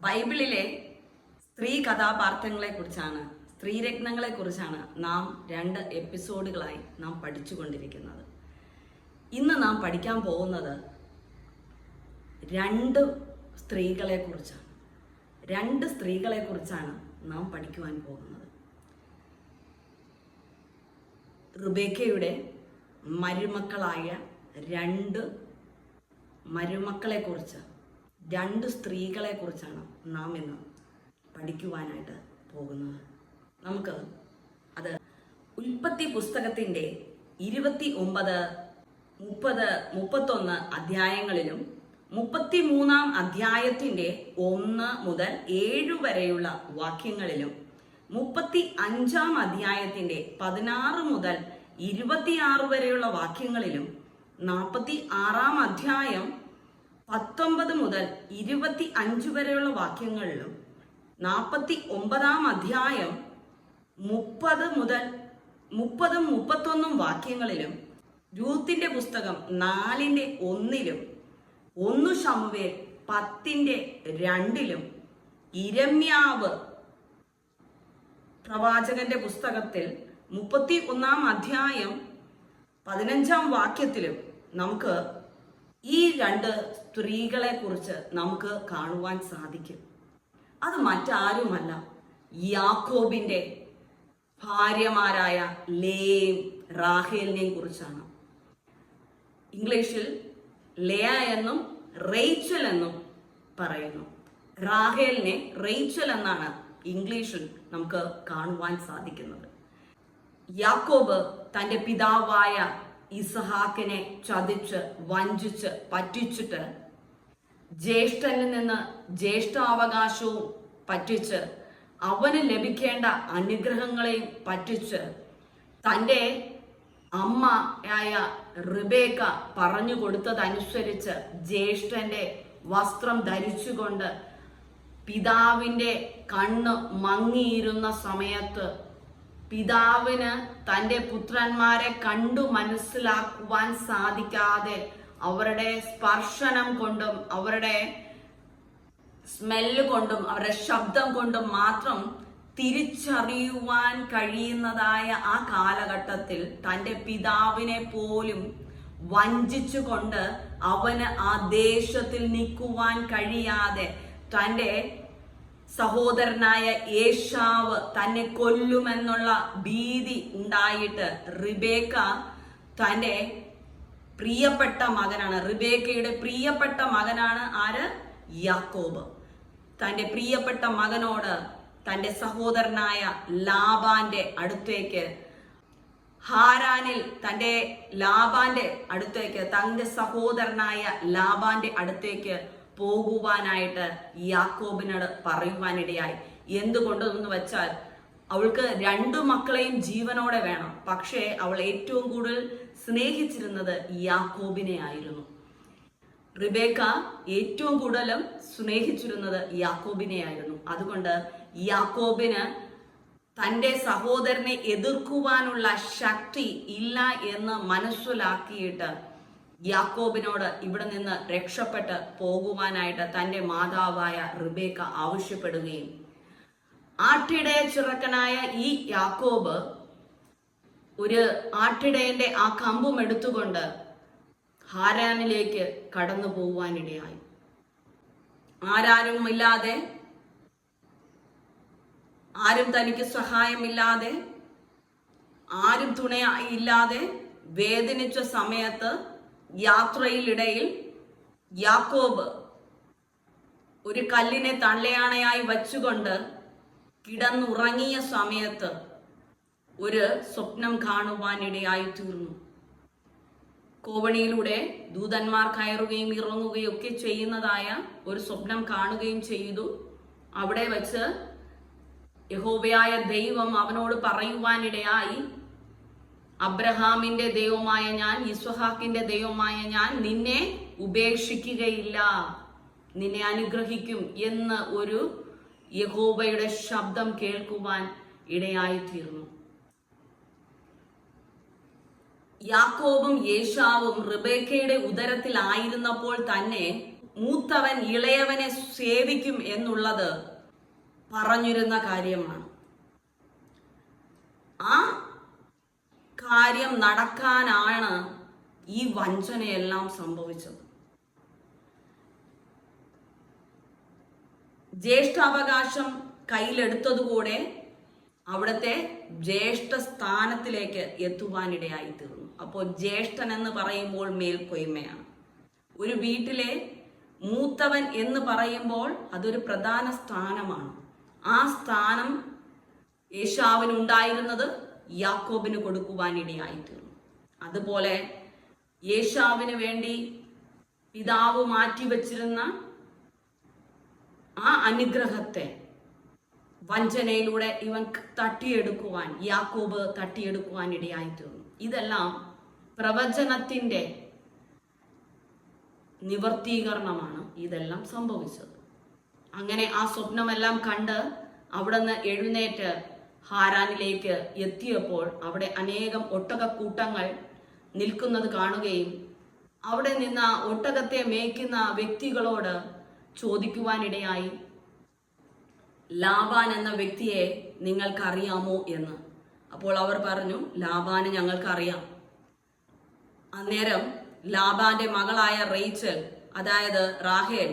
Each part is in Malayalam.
ബൈബിളിലെ സ്ത്രീ കഥാപാത്രങ്ങളെക്കുറിച്ചാണ്, സ്ത്രീരത്നങ്ങളെക്കുറിച്ചാണ് നാം 2 എപ്പിസോഡുകളായി നാം പഠിച്ചുകൊണ്ടിരിക്കുന്നത്. ഇന്ന് നാം പഠിക്കാൻ പോകുന്നത് 2 സ്ത്രീകളെക്കുറിച്ചാണ്. 2 സ്ത്രീകളെക്കുറിച്ചാണ് നാം പഠിക്കുവാൻ പോകുന്നത്. റിബേക്കയുടെ മരുമക്കളായ 2 മരുമക്കളെക്കുറിച്ച്, 2 സ്ത്രീകളെക്കുറിച്ചാണ് നാം ഇന്ന് പഠിക്കുവാനായിട്ട് പോകുന്നത്. നമുക്ക് അത് ഉൽപ്പത്തി പുസ്തകത്തിൻ്റെ 29, 30, 31 അധ്യായങ്ങളിലും 33-ാം അധ്യായത്തിൻ്റെ 1 മുതൽ 7 വരെയുള്ള വാക്യങ്ങളിലും 35-ാം അധ്യായത്തിൻ്റെ 16 മുതൽ 26 വരെയുള്ള വാക്യങ്ങളിലും 46-ാം അധ്യായം 19 മുതൽ 25 വരെയുള്ള വാക്യങ്ങളിലും 49-ാം അധ്യായം 30 മുതൽ 30-31 വാക്യങ്ങളിലും രൂത്തിന്റെ പുസ്തകം 4:1-ലും 1 ശമൂവേൽ 10:2-ലും ഇരമ്യാവ് പ്രവാചകന്റെ പുസ്തകത്തിൽ 31-ാം അധ്യായം 15-ാം വാക്യത്തിലും നമുക്ക് ഈ 2 സ്ത്രീകളെ കുറിച്ച് നമുക്ക് കാണുവാൻ സാധിക്കും. അത് മറ്റാരുമല്ല, യാക്കോബിന്റെ ഭാര്യമാരായ ലേയും റാഹേലിനെയും കുറിച്ചാണ്. ഇംഗ്ലീഷിൽ ലേയ എന്നും റേച്ചൽ എന്നും പറയുന്നു. റാഹേലിനെ റേച്ചൽ എന്നാണ് ഇംഗ്ലീഷിൽ നമുക്ക് കാണുവാൻ സാധിക്കുന്നത്. യാക്കോബ് തൻ്റെ പിതാവായ ഇസഹാക്കിനെ ചതിച്ച് വഞ്ചിച്ച് പറ്റിച്ചിട്ട് ജ്യേഷ്ഠനിൽ നിന്ന് ജ്യേഷ്ഠാവകാശവും പറ്റിച്ച് അവന് ലഭിക്കേണ്ട അനുഗ്രഹങ്ങളെയും പറ്റിച്ച് തൻ്റെ അമ്മയായ റിബേക്ക പറഞ്ഞു കൊടുത്തതനുസരിച്ച് ജ്യേഷ്ഠന്റെ വസ്ത്രം ധരിച്ചുകൊണ്ട് പിതാവിൻ്റെ കണ്ണ് മങ്ങിയിരുന്ന സമയത്ത് പിതാവിന് തൻ്റെ പുത്രന്മാരെ കണ്ടു മനസ്സിലാക്കുവാൻ സാധിക്കാതെ അവരുടെ സ്പർശനം കൊണ്ടും അവരുടെ സ്മെല്ല് കൊണ്ടും അവരുടെ ശബ്ദം കൊണ്ടും മാത്രം തിരിച്ചറിയുവാൻ കഴിയുന്നതായ ആ കാലഘട്ടത്തിൽ തൻ്റെ പിതാവിനെ പോലും വഞ്ചിച്ചുകൊണ്ട് അവന് ആ ദേശത്തിൽ നിൽക്കുവാൻ കഴിയാതെ തൻ്റെ സഹോദരനായ ഏശാവ് തന്നെ കൊല്ലുമെന്നുള്ള ഭീതി ഉണ്ടായിട്ട് റിബേക്ക തൻ്റെ പ്രിയപ്പെട്ട മകനാണ്, റിബേക്കയുടെ പ്രിയപ്പെട്ട മകനാണ് ആര്? യാക്കോബ്. തൻ്റെ പ്രിയപ്പെട്ട മകനോട് തൻ്റെ സഹോദരനായ ലാബാന്റെ അടുത്തേക്ക്, ഹാരാനിൽ തൻ്റെ ലാബാന്റെ അടുത്തേക്ക്, തൻ്റെ സഹോദരനായ ലാബാന്റെ അടുത്തേക്ക് പോകുവാനായിട്ട് യാക്കോബിനോട് പറയുവാനിടയായി. എന്തുകൊണ്ടെന്ന് വെച്ചാൽ അവൾക്ക് 2 മക്കളെയും ജീവനോടെ വേണം. പക്ഷേ അവൾ ഏറ്റവും കൂടുതൽ സ്നേഹിച്ചിരുന്നത് യാക്കോബിനെ ആയിരുന്നു. റിബേക്ക ഏറ്റവും കൂടുതലും സ്നേഹിച്ചിരുന്നത് യാക്കോബിനെ ആയിരുന്നു. അതുകൊണ്ട് യാക്കോബിന് തൻ്റെ സഹോദരനെ എതിർക്കുവാനുള്ള ശക്തി ഇല്ല എന്ന് മനസ്സിലാക്കിയിട്ട് യാക്കോബിനോട് ഇവിടെ നിന്ന് രക്ഷപ്പെട്ട് പോകുവാനായിട്ട് തൻ്റെ മാതാവായ റിബേക്ക ആവശ്യപ്പെടുകയും ആട്ടിടയ ചിറക്കനായ ഈ യാക്കോബ് ഒരു ആട്ടിടയന്റെ ആ കമ്പും എടുത്തുകൊണ്ട് ഹാരാനിലേക്ക് കടന്നു പോകുവാനിടയായി. ആരാരുമില്ലാതെ, ആരും തനിക്ക് സഹായമില്ലാതെ, ആരും തുണയില്ലാതെ വേദനിച്ച സമയത്ത് യാത്രയിലിടയിൽ യാക്കോബ് ഒരു കല്ലിനെ തള്ളയാണയായി വച്ചുകൊണ്ട് കിടന്നുറങ്ങിയ സമയത്ത് ഒരു സ്വപ്നം കാണുവാനിടയായി തീർന്നു. കോവണിയിലൂടെ ദൂതന്മാർ കയറുകയും ഇറങ്ങുകയും ഒക്കെ ചെയ്യുന്നതായ ഒരു സ്വപ്നം കാണുകയും ചെയ്തു. അവിടെ വച്ച് യഹോവയായ ദൈവം അവനോട് പറയുവാനിടയായി, അബ്രഹാമിന്റെ ദൈവമായ ഞാൻ, യിസ്ഹാക്കിന്റെ ദൈവമായ ഞാൻ നിന്നെ ഉപേക്ഷിക്കുകയില്ല, നിന്നെ അനുഗ്രഹിക്കും എന്ന് ഒരു യഹോവയുടെ ശബ്ദം കേൾക്കുവാൻ ഇടയായിത്തീർന്നു. യാക്കോബും യേശാവും റിബേക്കയുടെ ഉദരത്തിലായിരുന്നപ്പോൾ തന്നെ മൂത്തവൻ ഇളയവനെ സേവിക്കും എന്നുള്ളത് പറഞ്ഞിരുന്ന കാര്യമാണ്. ആ കാര്യം നടക്കാനാണ് ഈ വഞ്ചനയെല്ലാം സംഭവിച്ചത്. ജ്യേഷ്ഠാവകാശം കയ്യിലെടുത്തതുകൂടെ അവിടുത്തെ ജ്യേഷ്ഠ സ്ഥാനത്തിലേക്ക് എത്തുവാനിടയായി തീർന്നു. അപ്പോൾ ജ്യേഷ്ഠൻ എന്ന് പറയുമ്പോൾ മേൽക്കൊയ്മയാണ്. ഒരു വീട്ടിലെ മൂത്തവൻ എന്ന് പറയുമ്പോൾ അതൊരു പ്രധാന സ്ഥാനമാണ്. ആ സ്ഥാനം ഏശാവിനുണ്ടായിരുന്നത് യാക്കോബിന് കൊടുക്കുവാനിടയായി തീർന്നു. അതുപോലെ ഏശാവിന് വേണ്ടി പിതാവ് മാറ്റിവെച്ചിരുന്ന ആ അനുഗ്രഹത്തെ വഞ്ചനയിലൂടെ ഇവൻ യാക്കോബ് തട്ടിയെടുക്കുവാൻ ഇടയായി തീർന്നു. ഇതെല്ലാം പ്രവചനത്തിന്റെ നിവർത്തീകരണമാണ് ഇതെല്ലാം സംഭവിച്ചത്. അങ്ങനെ ആ സ്വപ്നമെല്ലാം കണ്ട് അവിടുന്ന് എഴുന്നേറ്റ് ഹാരാനിലേക്ക് എത്തിയപ്പോൾ അവിടെ അനേകം ഒട്ടകക്കൂട്ടങ്ങൾ നിൽക്കുന്നത് കാണുകയും അവിടെ നിന്ന് ഒട്ടകത്തെ മേയ്ക്കുന്ന വ്യക്തികളോട് ചോദിക്കുവാനിടയായി, ലാബാൻ എന്ന വ്യക്തിയെ നിങ്ങൾക്കറിയാമോ എന്ന്. അപ്പോൾ അവർ പറഞ്ഞു, ലാബാനെ ഞങ്ങൾക്കറിയാം. അന്നേരം ലാബാന്റെ മകളായ റേച്ചൽ, അതായത് റാഹേൽ,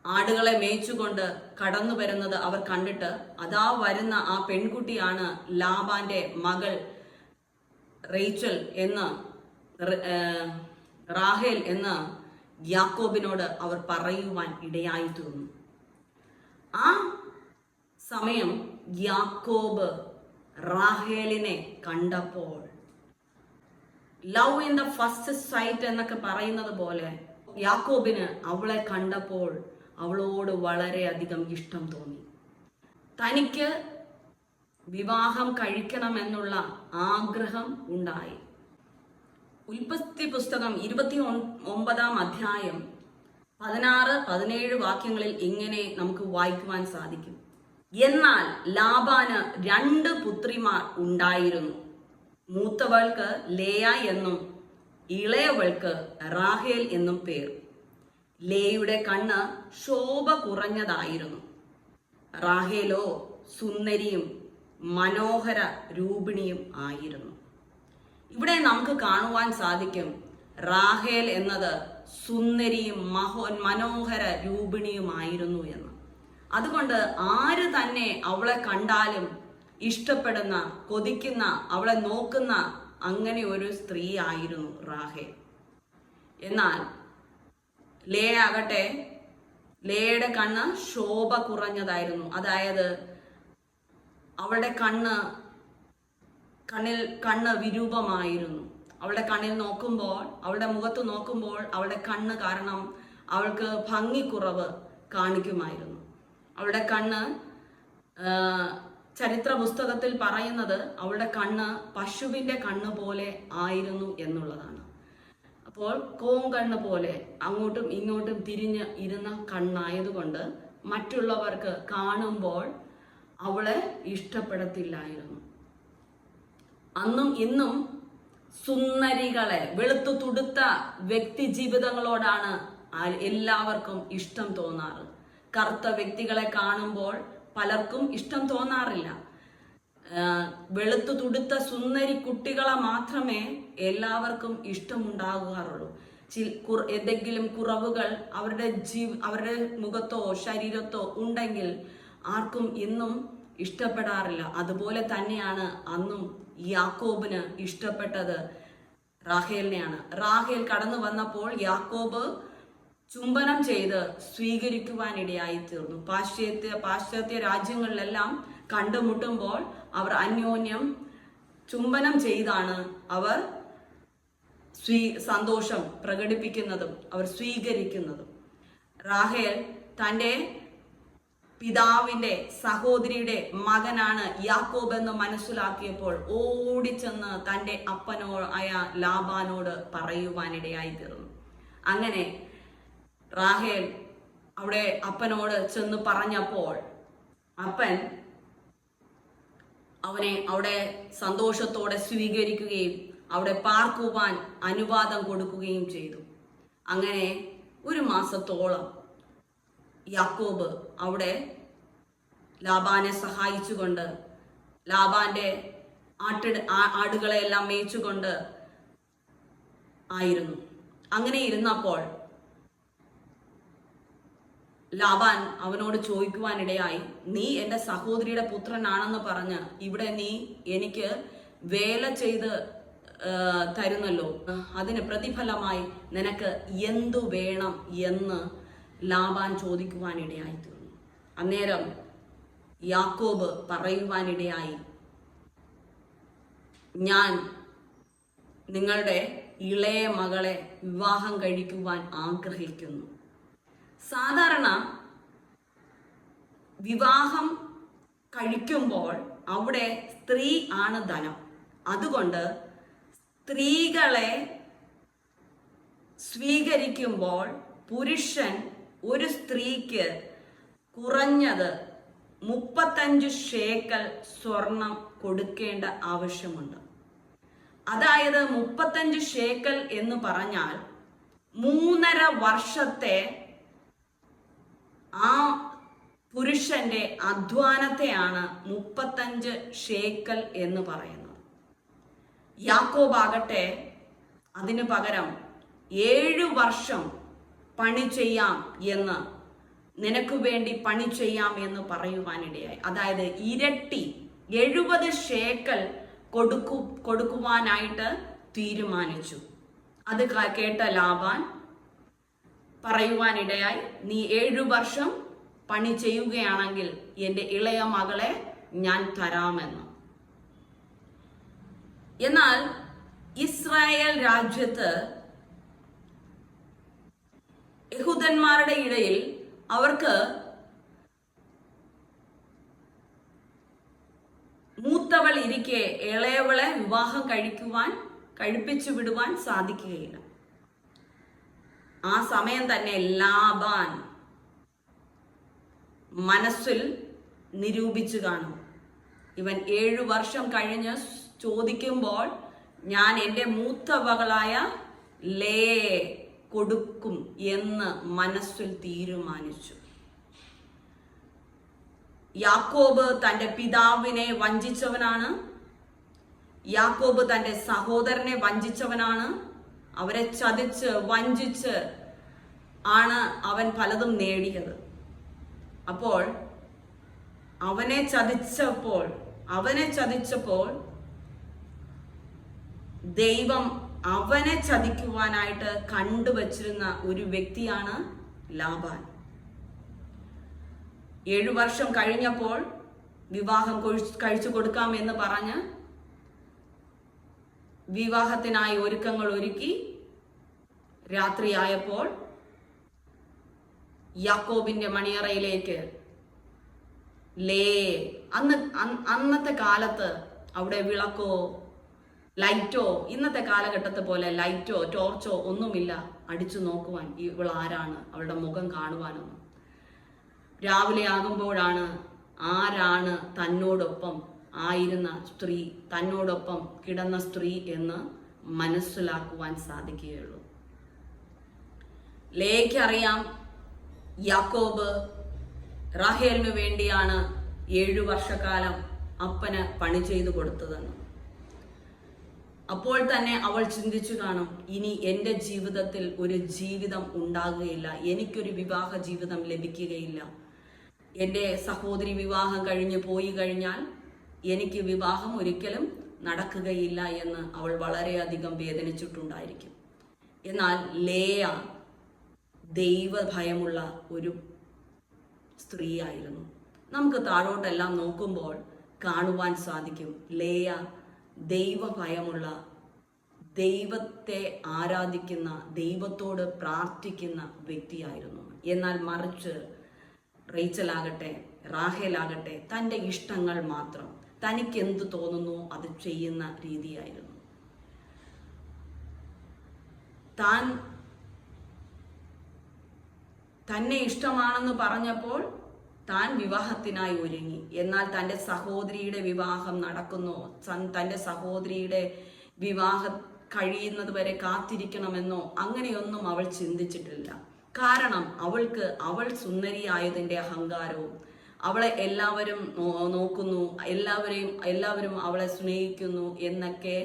ആടുകളെ മേയിച്ചുകൊണ്ട് കടന്നു വരുന്നത് അവർ കണ്ടിട്ട്, അതാ വരുന്ന ആ പെൺകുട്ടിയാണ് ലാബാന്റെ മകൾ റേച്ചൽ എന്ന്, റാഹേൽ എന്ന് യാക്കോബിനോട് അവർ പറയുവാൻ ഇടയായി തീർന്നു. ആ സമയം യാക്കോബ് റാഹേലിനെ കണ്ടപ്പോൾ, love in the first sight എന്നൊക്കെ പറയുന്നത് പോലെ യാക്കോബിന് അവളെ കണ്ടപ്പോൾ അവളോട് വളരെയധികം ഇഷ്ടം തോന്നി. തനിക്ക് വിവാഹം കഴിക്കണമെന്നുള്ള ആഗ്രഹം ഉണ്ടായി. ഉൽപ്പത്തി പുസ്തകം 29 അധ്യായം 16-17 വാക്യങ്ങളിൽ ഇങ്ങനെ നമുക്ക് വായിക്കുവാൻ സാധിക്കും. എന്നാൽ ലാബാന് 2 പുത്രിമാർ ഉണ്ടായിരുന്നു. മൂത്തവൾക്ക് ലേയ എന്നും ഇളയവൾക്ക് റാഹേൽ എന്നും പേർ. ലേയുടെ കണ്ണ് ശോഭ കുറഞ്ഞതായിരുന്നു, റാഹേലോ സുന്ദരിയും മനോഹര രൂപിണിയും ആയിരുന്നു. ഇവിടെ നമുക്ക് കാണുവാൻ സാധിക്കും, റാഹേൽ എന്നത് സുന്ദരിയും മനോഹര രൂപിണിയുമായിരുന്നു എന്ന്. അതുകൊണ്ട് ആര് തന്നെ അവളെ കണ്ടാലും ഇഷ്ടപ്പെടുന്ന, കൊതിക്കുന്ന, അവളെ നോക്കുന്ന അങ്ങനെ ഒരു സ്ത്രീ ആയിരുന്നു റാഹേൽ. എന്നാൽ ലേ ആകട്ടെ, ലേയുടെ കണ്ണ് ശോഭ കുറഞ്ഞതായിരുന്നു. അതായത് അവളുടെ കണ്ണ് വിരൂപമായിരുന്നു. അവളുടെ കണ്ണിൽ നോക്കുമ്പോൾ, അവളുടെ മുഖത്ത് നോക്കുമ്പോൾ അവളുടെ കണ്ണ് കാരണം അവൾക്ക് ഭംഗിക്കുറവ് കാണിക്കുമായിരുന്നു. അവളുടെ കണ്ണ്, ചരിത്ര പുസ്തകത്തിൽ പറയുന്നത് അവളുടെ കണ്ണ് പശുവിന്റെ കണ്ണ് പോലെ ആയിരുന്നു എന്നുള്ളതാണ്. അപ്പോൾ കോങ്കണ്ണ് പോലെ അങ്ങോട്ടും ഇങ്ങോട്ടും തിരിഞ്ഞ് ഇരുന്ന കണ്ണായതുകൊണ്ട് മറ്റുള്ളവർക്ക് കാണുമ്പോൾ അവളെ ഇഷ്ടപ്പെടത്തില്ലായിരുന്നു. അന്നും ഇന്നും സുന്ദരികളെ, വെളുത്തു തുടുത്ത വ്യക്തി ജീവിതങ്ങളോടാണ് എല്ലാവർക്കും ഇഷ്ടം തോന്നാറ്. കറുത്ത വ്യക്തികളെ കാണുമ്പോൾ പലർക്കും ഇഷ്ടം തോന്നാറില്ല. വെളുത്തു തുടുത്ത സുന്ദരി കുട്ടികളെ മാത്രമേ എല്ലാവർക്കും ഇഷ്ടമുണ്ടാകാറുള്ളൂ. എന്തെങ്കിലും കുറവുകൾ അവരുടെ മുഖത്തോ ശരീരത്തോ ഉണ്ടെങ്കിൽ ആർക്കും ഇന്നും ഇഷ്ടപ്പെടാറില്ല. അതുപോലെ തന്നെയാണ് അന്നും യാക്കോബിന് ഇഷ്ടപ്പെട്ടത് റാഹേലിനെയാണ്. റാഹേൽ കടന്നു വന്നപ്പോൾ യാക്കോബ് ചുംബനം ചെയ്ത് സ്വീകരിക്കുവാനിടയായി തീർന്നു. പാശ്ചാത്യ രാജ്യങ്ങളിലെല്ലാം കണ്ടുമുട്ടുമ്പോൾ അവർ അന്യോന്യം ചുംബനം ചെയ്താണ് അവർ സന്തോഷം പ്രകടിപ്പിക്കുന്നതും അവർ സ്വീകരിക്കുന്നതും. റാഹേൽ തൻ്റെ പിതാവിന്റെ സഹോദരിയുടെ മകനാണ് യാക്കോബ് എന്ന് മനസ്സിലാക്കിയപ്പോൾ ഓടിച്ചെന്ന് തൻ്റെ അപ്പനായ ലാബാനോട് പറയുവാനിടയായി തീർന്നു. അങ്ങനെ റാഹേൽ അവിടെ അപ്പനോട് ചെന്ന് പറഞ്ഞപ്പോൾ അപ്പൻ അവനെ അവിടെ സന്തോഷത്തോടെ സ്വീകരിക്കുകയും അവിടെ പാർക്കുവാൻ അനുവാദം കൊടുക്കുകയും ചെയ്തു. അങ്ങനെ 1 മാസത്തോളം യാക്കോബ് അവിടെ ലാബാനെ സഹായിച്ചുകൊണ്ട്, ലാബാന്റെ ആടുകളെല്ലാം മേയിച്ചുകൊണ്ട് ആയിരുന്നു. അങ്ങനെ ഇരുന്നപ്പോൾ ലാബാൻ അവനോട് ചോദിക്കുവാനിടയായി, നീ എൻ്റെ സഹോദരിയുടെ പുത്രനാണെന്ന് പറഞ്ഞ് ഇവിടെ നീ എനിക്ക് വേല ചെയ്ത് തരുന്നല്ലോ, അതിന് പ്രതിഫലമായി നിനക്ക് എന്തു വേണം എന്ന് ലാബാൻ ചോദിക്കുവാനിടയായി തീർന്നു. അന്നേരം യാക്കോബ് പറയുവാനിടയായി, ഞാൻ നിങ്ങളുടെ ഇളയ മകളെ വിവാഹം കഴിക്കുവാൻ ആഗ്രഹിക്കുന്നു. സാധാരണ വിവാഹം കഴിക്കുമ്പോൾ അവിടെ സ്ത്രീ ആണ് ധനം. അതുകൊണ്ട് സ്ത്രീകളെ സ്വീകരിക്കുമ്പോൾ പുരുഷൻ ഒരു സ്ത്രീക്ക് കുറഞ്ഞത് 35 ഷേക്കൽ സ്വർണം കൊടുക്കേണ്ട ആവശ്യമുണ്ട്. അതായത് 35 ഷേക്കൽ എന്ന് പറഞ്ഞാൽ 3.5 വർഷത്തെ ആ പുരുഷന്റെ അധ്വാനത്തെയാണ് 35 ഷേക്കൽ എന്ന് പറയുന്നത്. യാക്കോബാകട്ടെ അതിനു പകരം 7 വർഷം പണി ചെയ്യാം എന്ന്, നിനക്ക് വേണ്ടി പണി ചെയ്യാം എന്ന് പറയുവാനിടയായി. അതായത് ഇരട്ടി 70 ഷേക്കൽ കൊടുക്കുവാനായിട്ട് തീരുമാനിച്ചു. അത് കേട്ട ലാബാൻ പറയുവാനിടയായി, നീ 7 വർഷം പണി ചെയ്യുകയാണെങ്കിൽ എൻ്റെ ഇളയ മകളെ ഞാൻ തരാമെന്ന്. എന്നാൽ ഇസ്രായേൽ രാജ്യത്ത് യഹൂദന്മാരുടെ ഇടയിൽ അവർക്ക് മൂത്തവൾ ഇരിക്കെ ഇളയവളെ വിവാഹം കഴിപ്പിച്ചു വിടുവാൻ സാധിക്കുകയില്ല. ആ സമയം തന്നെ ലാബാൻ മനസ്സിൽ നിരൂപിച്ചു കാണും, ഇവൻ 7 വർഷം കഴിഞ്ഞ് ചോദിക്കുമ്പോൾ ഞാൻ എൻ്റെ മൂത്തവകളായ ലേയെ കൊടുക്കും എന്ന് മനസ്സിൽ തീരുമാനിച്ചു. യാക്കോബ് തൻ്റെ പിതാവിനെ വഞ്ചിച്ചവനാണ്. യാക്കോബ് തൻ്റെ സഹോദരനെ വഞ്ചിച്ചവനാണ്. അവരെ ചതിച്ച് വഞ്ചിച്ച് ആണ് അവൻ പലതും നേടിയത്. അപ്പോൾ അവനെ ചതിച്ചപ്പോൾ ദൈവം അവനെ ചതിക്കുവാനായിട്ട് കണ്ടുവച്ചിരുന്ന ഒരു വ്യക്തിയാണ് ലാബാൻ. 7 വർഷം കഴിഞ്ഞപ്പോൾ വിവാഹം കഴിച്ചു കൊടുക്കാം എന്ന് പറഞ്ഞ് വിവാഹത്തിനായി ഒരുക്കങ്ങൾ ഒരുക്കി. രാത്രിയായപ്പോൾ യാക്കോബിന്റെ മണിയറയിലേക്ക് അന്നത്തെ കാലത്ത് അവിടെ വിളക്കോ ലൈറ്റോ, ഇന്നത്തെ കാലഘട്ടത്തെ പോലെ ലൈറ്റോ ടോർച്ചോ ഒന്നുമില്ല അടിച്ചു നോക്കുവാൻ ഇവൾ ആരാണ്, അവളുടെ മുഖം കാണുവാനൊന്നും. രാവിലെ ആകുമ്പോഴാണ് ആരാണ് തന്നോടൊപ്പം ആയിരുന്ന സ്ത്രീ, തന്നോടൊപ്പം കിടന്ന സ്ത്രീ എന്ന് മനസ്സിലാക്കുവാൻ സാധിക്കുകയുള്ളൂ. ലേയ്ക്കറിയാം യാക്കോബ് റാഹേലിനു വേണ്ടിയാണ് 7 വർഷക്കാലം അപ്പന് പണി ചെയ്തു കൊടുത്തതെന്ന്. അപ്പോൾ തന്നെ അവൾ ചിന്തിച്ചു കാണും, ഇനി എൻ്റെ ജീവിതത്തിൽ ഒരു ജീവിതം ഉണ്ടാകുകയില്ല, എനിക്കൊരു വിവാഹ ജീവിതം ലഭിക്കുകയില്ല. എൻ്റെ സഹോദരി വിവാഹം കഴിഞ്ഞ് പോയി കഴിഞ്ഞാൽ എനിക്ക് വിവാഹം ഒരിക്കലും നടക്കുകയില്ല എന്ന് അവൾ വളരെയധികം വേദനിച്ചിട്ടുണ്ടായിരിക്കും. എന്നാൽ ലേയ ദൈവഭയമുള്ള ഒരു സ്ത്രീയായിരുന്നു. നമുക്ക് താഴോട്ടെല്ലാം നോക്കുമ്പോൾ കാണുവാൻ സാധിക്കും, ലേയ ദൈവഭയമുള്ള, ദൈവത്തെ ആരാധിക്കുന്ന, ദൈവത്തോട് പ്രാർത്ഥിക്കുന്ന വ്യക്തിയായിരുന്നു. എന്നാൽ മറിച്ച് റേച്ചലാകട്ടെ, റാഹേലാകട്ടെ തൻ്റെ ഇഷ്ടങ്ങൾ മാത്രം, തനിക്ക് എന്ത് തോന്നുന്നു അത് ചെയ്യുന്ന രീതിയായിരുന്നു. തന്നെ ഇഷ്ടമാണെന്ന് പറഞ്ഞപ്പോൾ താൻ വിവാഹത്തിനായി ഒരുങ്ങി. എന്നാൽ തൻ്റെ സഹോദരിയുടെ വിവാഹം നടക്കുന്നോ, തൻ്റെ സഹോദരിയുടെ വിവാഹം കഴിയുന്നത് വരെ കാത്തിരിക്കണമെന്നോ അങ്ങനെയൊന്നും അവൾ ചിന്തിച്ചിട്ടില്ല. കാരണം അവൾ സുന്ദരിയായതിൻ്റെ അഹങ്കാരവും, അവളെ എല്ലാവരും നോക്കുന്നു, എല്ലാവരും അവളെ സ്നേഹിക്കുന്നു എന്നൊക്കെ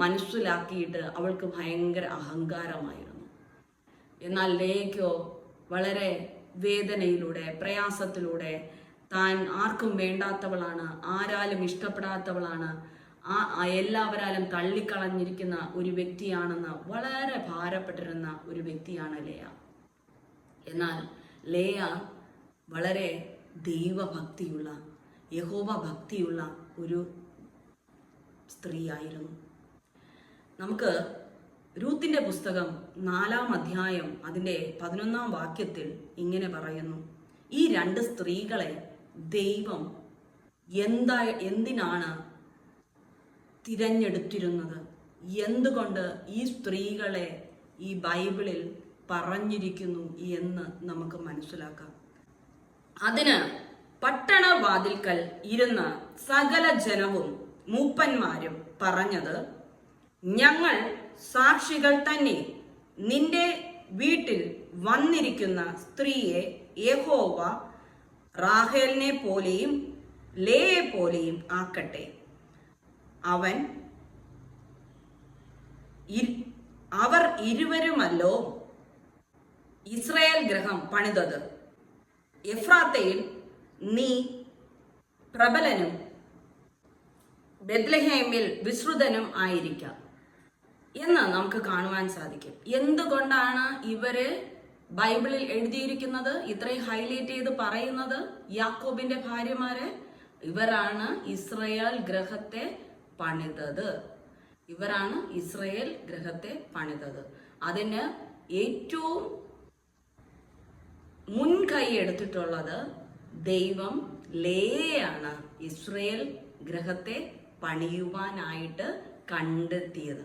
മനസ്സിലാക്കിയിട്ട് അവൾക്ക് ഭയങ്കര അഹങ്കാരമായിരുന്നു. എന്നാൽ ലേയയ്ക്കോ വളരെ വേദനയിലൂടെ, പ്രയാസത്തിലൂടെ, താൻ ആർക്കും വേണ്ടാത്തവളാണ്, ആരാലും ഇഷ്ടപ്പെടാത്തവളാണ്, എല്ലാവരാലും തള്ളിക്കളഞ്ഞിരിക്കുന്ന ഒരു വ്യക്തിയാണെന്ന് വളരെ ഭാരപ്പെട്ടിരുന്ന ഒരു വ്യക്തിയാണ് ലേയ. എന്നാൽ ലേയ വളരെ ദൈവഭക്തിയുള്ള, യഹോവ ഭക്തിയുള്ള ഒരു സ്ത്രീയായിരുന്നു. നമുക്ക് രൂത്തിന്റെ പുസ്തകം 4-ാം അധ്യായം അതിൻ്റെ 11-ാം വാക്യത്തിൽ ഇങ്ങനെ പറയുന്നു: ഈ 2 സ്ത്രീകളെ ദൈവം എന്തിനാണ് തിരഞ്ഞെടുത്തിരുന്നത്, എന്തുകൊണ്ട് ഈ സ്ത്രീകളെ ഈ ബൈബിളിൽ പറഞ്ഞിരിക്കുന്നു എന്ന് നമുക്ക് മനസ്സിലാക്കാം. അതിന് പട്ടണവാതിൽക്കൽ ഇരുന്ന സകല ജനവും മൂപ്പന്മാരും പറഞ്ഞത്: ഞങ്ങൾ സാക്ഷികൾ തന്നെ, നിന്റെ വീട്ടിൽ വന്നിരിക്കുന്ന സ്ത്രീയെ യഹോവ റാഹേലിനെ പോലെയും ലേയെ പോലെയും ആക്കട്ടെ. അവർ ഇരുവരുമല്ലോ ഇസ്രായേൽ ഗൃഹം പണിതത്. എഫ്രാത്തയിൽ നീ പ്രബലനും ബെത്ലഹേമിൽ വിശ്രുതനും ആയിരിക്കാം എന്ന് നമുക്ക് കാണുവാൻ സാധിക്കും. എന്തുകൊണ്ടാണ് ഇവര് ബൈബിളിൽ എഴുതിയിരിക്കുന്നത്, ഇത്രയും ഹൈലൈറ്റ് ചെയ്ത് പറയുന്നത്? യാക്കോബിന്റെ ഭാര്യമാരെ, ഇവരാണ് ഇസ്രായേൽ ഗൃഹത്തെ പണിതത്. ഇവരാണ് ഇസ്രായേൽ ഗൃഹത്തെ പണിതത്. അതിന് ഏറ്റവും മുൻകൈ എടുത്തിട്ടുള്ളത് ദൈവം ലേയയാണ് ഇസ്രായേൽ ഗൃഹത്തെ പണിയുവാനായിട്ട് കണ്ടെത്തിയത്.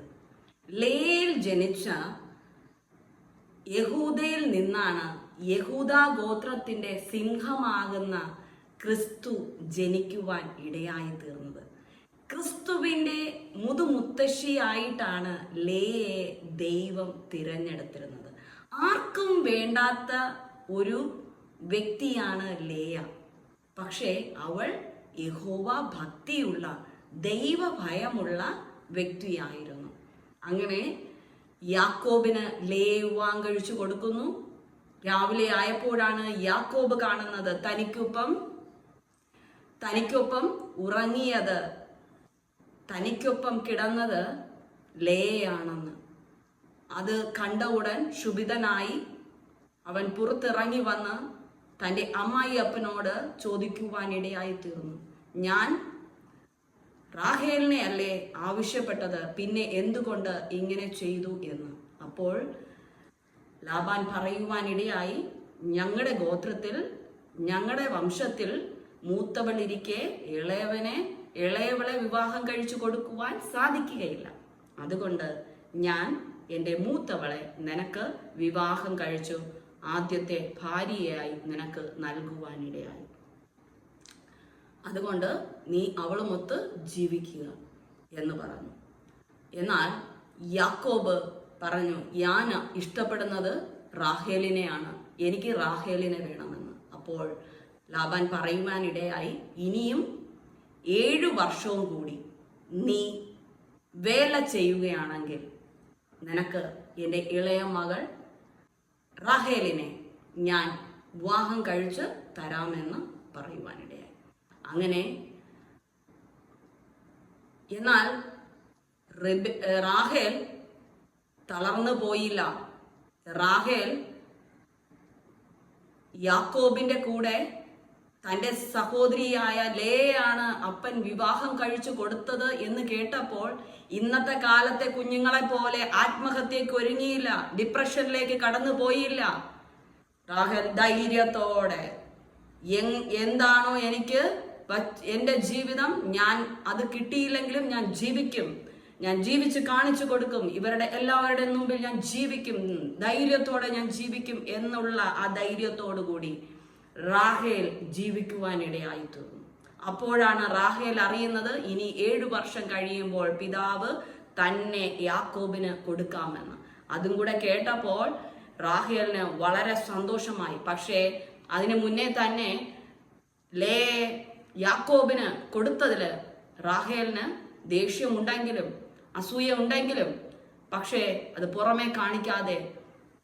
ലേയിൽ ജനിച്ച യഹൂദയിൽ നിന്നാണ് യഹൂദാ ഗോത്രത്തിന്റെ സിംഹമാകുന്ന ക്രിസ്തു ജനിക്കുവാൻ ഇടയായി തീർന്നത്. ക്രിസ്തുവിന്റെ മുതുമുത്തശ്ശിയായിട്ടാണ് ലേയെ ദൈവം തിരഞ്ഞെടുത്തിരുന്നത്. ആർക്കും വേണ്ടാത്ത ഒരു വ്യക്തിയാണ് ലേയ. പക്ഷേ അവൾ യഹോവ ഭക്തിയുള്ള, ദൈവഭയമുള്ള വ്യക്തിയായിരുന്നു. അങ്ങനെ യാക്കോബിന് ലേയെ വിവാഹം കഴിച്ചു കൊടുക്കുന്നു. രാവിലെ ആയപ്പോഴാണ് യാക്കോബ് കാണുന്നത് തനിക്കൊപ്പം ഉറങ്ങിയത്, തനിക്കൊപ്പം കിടന്നത് ലേയാണെന്ന്. അത് കണ്ട ഉടൻ ശുഭിതനായി അവൻ പുറത്തിറങ്ങി വന്ന് തൻ്റെ അമ്മായി അപ്പനോട് ചോദിക്കുവാനിടയായി തീർന്നു: ഞാൻ റാഹേലിനെ അല്ലേ ആവശ്യപ്പെട്ടത്, പിന്നെ എന്തുകൊണ്ട് ഇങ്ങനെ ചെയ്തു എന്ന്. അപ്പോൾ ലാബാൻ പറയുവാനിടയായി: ഞങ്ങളുടെ ഗോത്രത്തിൽ, ഞങ്ങളുടെ വംശത്തിൽ മൂത്തവളിരിക്കെ ഇളയവളെ വിവാഹം കഴിച്ചു കൊടുക്കുവാൻ സാധിക്കുകയില്ല. അതുകൊണ്ട് ഞാൻ എൻ്റെ മൂത്തവളെ നിനക്ക് വിവാഹം കഴിച്ചു ആദ്യത്തെ ഭാര്യയായി നിനക്ക് നൽകുവാനിടയായി. അതുകൊണ്ട് നീ അവളുമൊത്ത് ജീവിക്കുക എന്ന് പറഞ്ഞു. എന്നാൽ യാക്കോബ് പറഞ്ഞു: ഞാൻ ഇഷ്ടപ്പെടുന്നത് റാഹേലിനെയാണ്, എനിക്ക് റാഹേലിനെ വേണമെന്ന്. അപ്പോൾ ലാബാൻ പറയുവാനിടയായി: ഇനിയും 7 വർഷവും കൂടി നീ വേല ചെയ്യുകയാണെങ്കിൽ നിനക്ക് എൻ്റെ ഇളയ മകൾ റാഹേലിനെ ഞാൻ വിവാഹം കഴിച്ച് തരാമെന്ന് പറയുവാനിടയായി. അങ്ങനെ എന്നാൽ റാഹേൽ തളർന്നു പോയില്ല. റാഹേൽ യാക്കോബിന്റെ കൂടെ തൻ്റെ സഹോദരിയായ ലേയാണ് അപ്പൻ വിവാഹം കഴിച്ചു കൊടുത്തത് എന്ന് കേട്ടപ്പോൾ ഇന്നത്തെ കാലത്തെ കുഞ്ഞുങ്ങളെ പോലെ ആത്മഹത്യക്ക് ഒരുങ്ങിയില്ല, ഡിപ്രഷനിലേക്ക് കടന്നു പോയില്ല. റാഹേൽ ധൈര്യത്തോടെ എന്താണോ എനിക്ക് എൻ്റെ ജീവിതം, ഞാൻ അത് കിട്ടിയില്ലെങ്കിലും ഞാൻ ജീവിക്കും, ഞാൻ ജീവിച്ച് കാണിച്ചു കൊടുക്കും, ഇവരുടെ എല്ലാവരുടെയും മുമ്പിൽ ഞാൻ ജീവിക്കും, ധൈര്യത്തോടെ ഞാൻ ജീവിക്കും എന്നുള്ള ആ ധൈര്യത്തോടു കൂടി റാഹേൽ ജീവിക്കുവാനിടയായി തീർന്നു. അപ്പോഴാണ് റാഹേൽ അറിയുന്നത് ഇനി 7 വർഷം കഴിയുമ്പോൾ പിതാവ് തന്നെ യാക്കോബിന് കൊടുക്കാമെന്ന്. അതും കൂടെ കേട്ടപ്പോൾ റാഹേലിന് വളരെ സന്തോഷമായി. പക്ഷേ അതിനു മുന്നേ തന്നെ ലേ യാക്കോബിന് കൊടുത്തതില് റാഹേലിന് ദേഷ്യമുണ്ടെങ്കിലും അസൂയ ഉണ്ടെങ്കിലും പക്ഷേ അത് പുറമെ കാണിക്കാതെ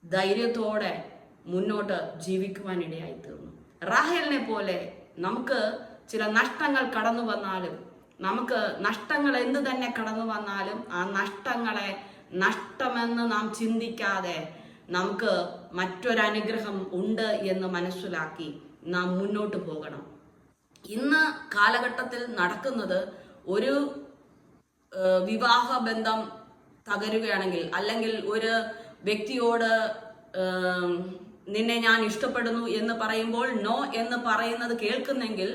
ധൈര്യത്തോടെ മുന്നോട്ട് ജീവിക്കുവാനിടയായി തീർന്നു. റാഹേലിനെ പോലെ നമുക്ക് ചില നഷ്ടങ്ങൾ കടന്നു വന്നാലും, നമുക്ക് നഷ്ടങ്ങൾ എന്ത് തന്നെ കടന്നു വന്നാലും ആ നഷ്ടങ്ങളെ നഷ്ടമെന്ന് നാം ചിന്തിക്കാതെ നമുക്ക് മറ്റൊരനുഗ്രഹം ഉണ്ട് എന്ന് മനസ്സിലാക്കി നാം മുന്നോട്ട് പോകണം. ഇന്ന് കാലഘട്ടത്തിൽ നടക്കുന്നത് ഒരു വിവാഹ ബന്ധം തകരുകയാണെങ്കിൽ, അല്ലെങ്കിൽ ഒരു വ്യക്തിയോട് നിന്നെ ഞാൻ ഇഷ്ടപ്പെടുന്നു എന്ന് പറയുമ്പോൾ നോ എന്ന് പറയുന്നത് കേൾക്കുന്നെങ്കിൽ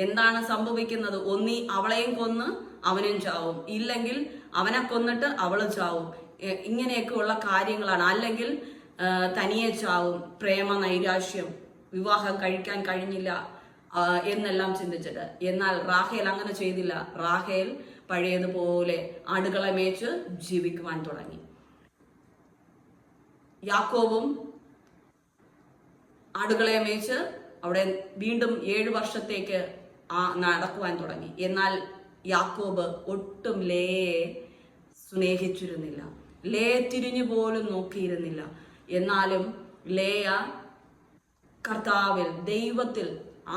എന്താണ് സംഭവിക്കുന്നത്? ഒന്നി അവളെയും കൊന്ന് അവനും ചാവും, ഇല്ലെങ്കിൽ അവനെ കൊന്നിട്ട് അവള് ചാവും. ഇങ്ങനെയൊക്കെയുള്ള കാര്യങ്ങളാണ്. അല്ലെങ്കിൽ തനിയെ ചാവും, പ്രേമ നൈരാശ്യം, വിവാഹം കഴിക്കാൻ കഴിഞ്ഞില്ല എന്നെല്ലാം ചിന്തിച്ചിട്ട്. എന്നാൽ റാഹേൽ അങ്ങനെ ചെയ്തില്ല. റാഹേൽ പഴയതുപോലെ ആടുകളെ മേച്ച് ജീവിക്കുവാൻ തുടങ്ങി. യാക്കോബും ആടുകളെ മേച്ച് അവിടെ വീണ്ടും 7 വർഷത്തേക്ക് നടക്കുവാൻ തുടങ്ങി. എന്നാൽ യാക്കോബ് ഒട്ടും ലേയെ സ്നേഹിച്ചിരുന്നില്ല. ലേ തിരിഞ്ഞു പോലും നോക്കിയിരുന്നില്ല. എന്നാലും ലേയ കർത്താവിൽ, ദൈവത്തിൽ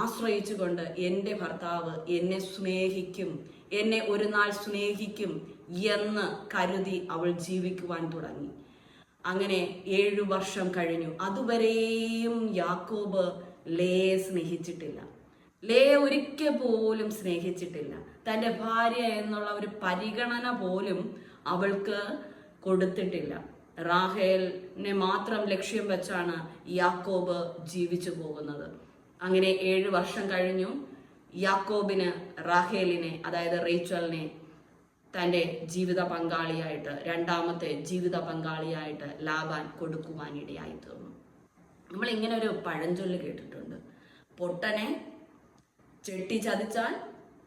ആശ്രയിച്ചുകൊണ്ട് എൻ്റെ ഭർത്താവ് എന്നെ സ്നേഹിക്കും, എന്നെ ഒരു നാൾ സ്നേഹിക്കും എന്ന് കരുതി അവൾ ജീവിക്കുവാൻ തുടങ്ങി. അങ്ങനെ 7 വർഷം കഴിഞ്ഞു. അതുവരെയും യാക്കോബ് ലേയെ സ്നേഹിച്ചിട്ടില്ല. ലേ ഒരിക്കൽ പോലും സ്നേഹിച്ചിട്ടില്ല. തൻ്റെ ഭാര്യ എന്നുള്ള ഒരു പരിഗണന പോലും അവൾക്ക് കൊടുത്തിട്ടില്ല. റാഹേലിനെ മാത്രം ലക്ഷ്യം വെച്ചാണ് യാക്കോബ് ജീവിച്ചു പോകുന്നത്. അങ്ങനെ 7 വർഷം കഴിഞ്ഞു. യാക്കോബിന് റാഹേലിനെ, അതായത് റേച്ചലിനെ, തൻ്റെ ജീവിത പങ്കാളിയായിട്ട്, രണ്ടാമത്തെ ജീവിത പങ്കാളിയായിട്ട് ലാബാൻ കൊടുക്കുവാനിടയായി തീർന്നു. നമ്മൾ ഇങ്ങനെ ഒരു പഴഞ്ചൊല്ല് കേട്ടിട്ടുണ്ട്: പൊട്ടനെ ചെട്ടി ചതിച്ചാൽ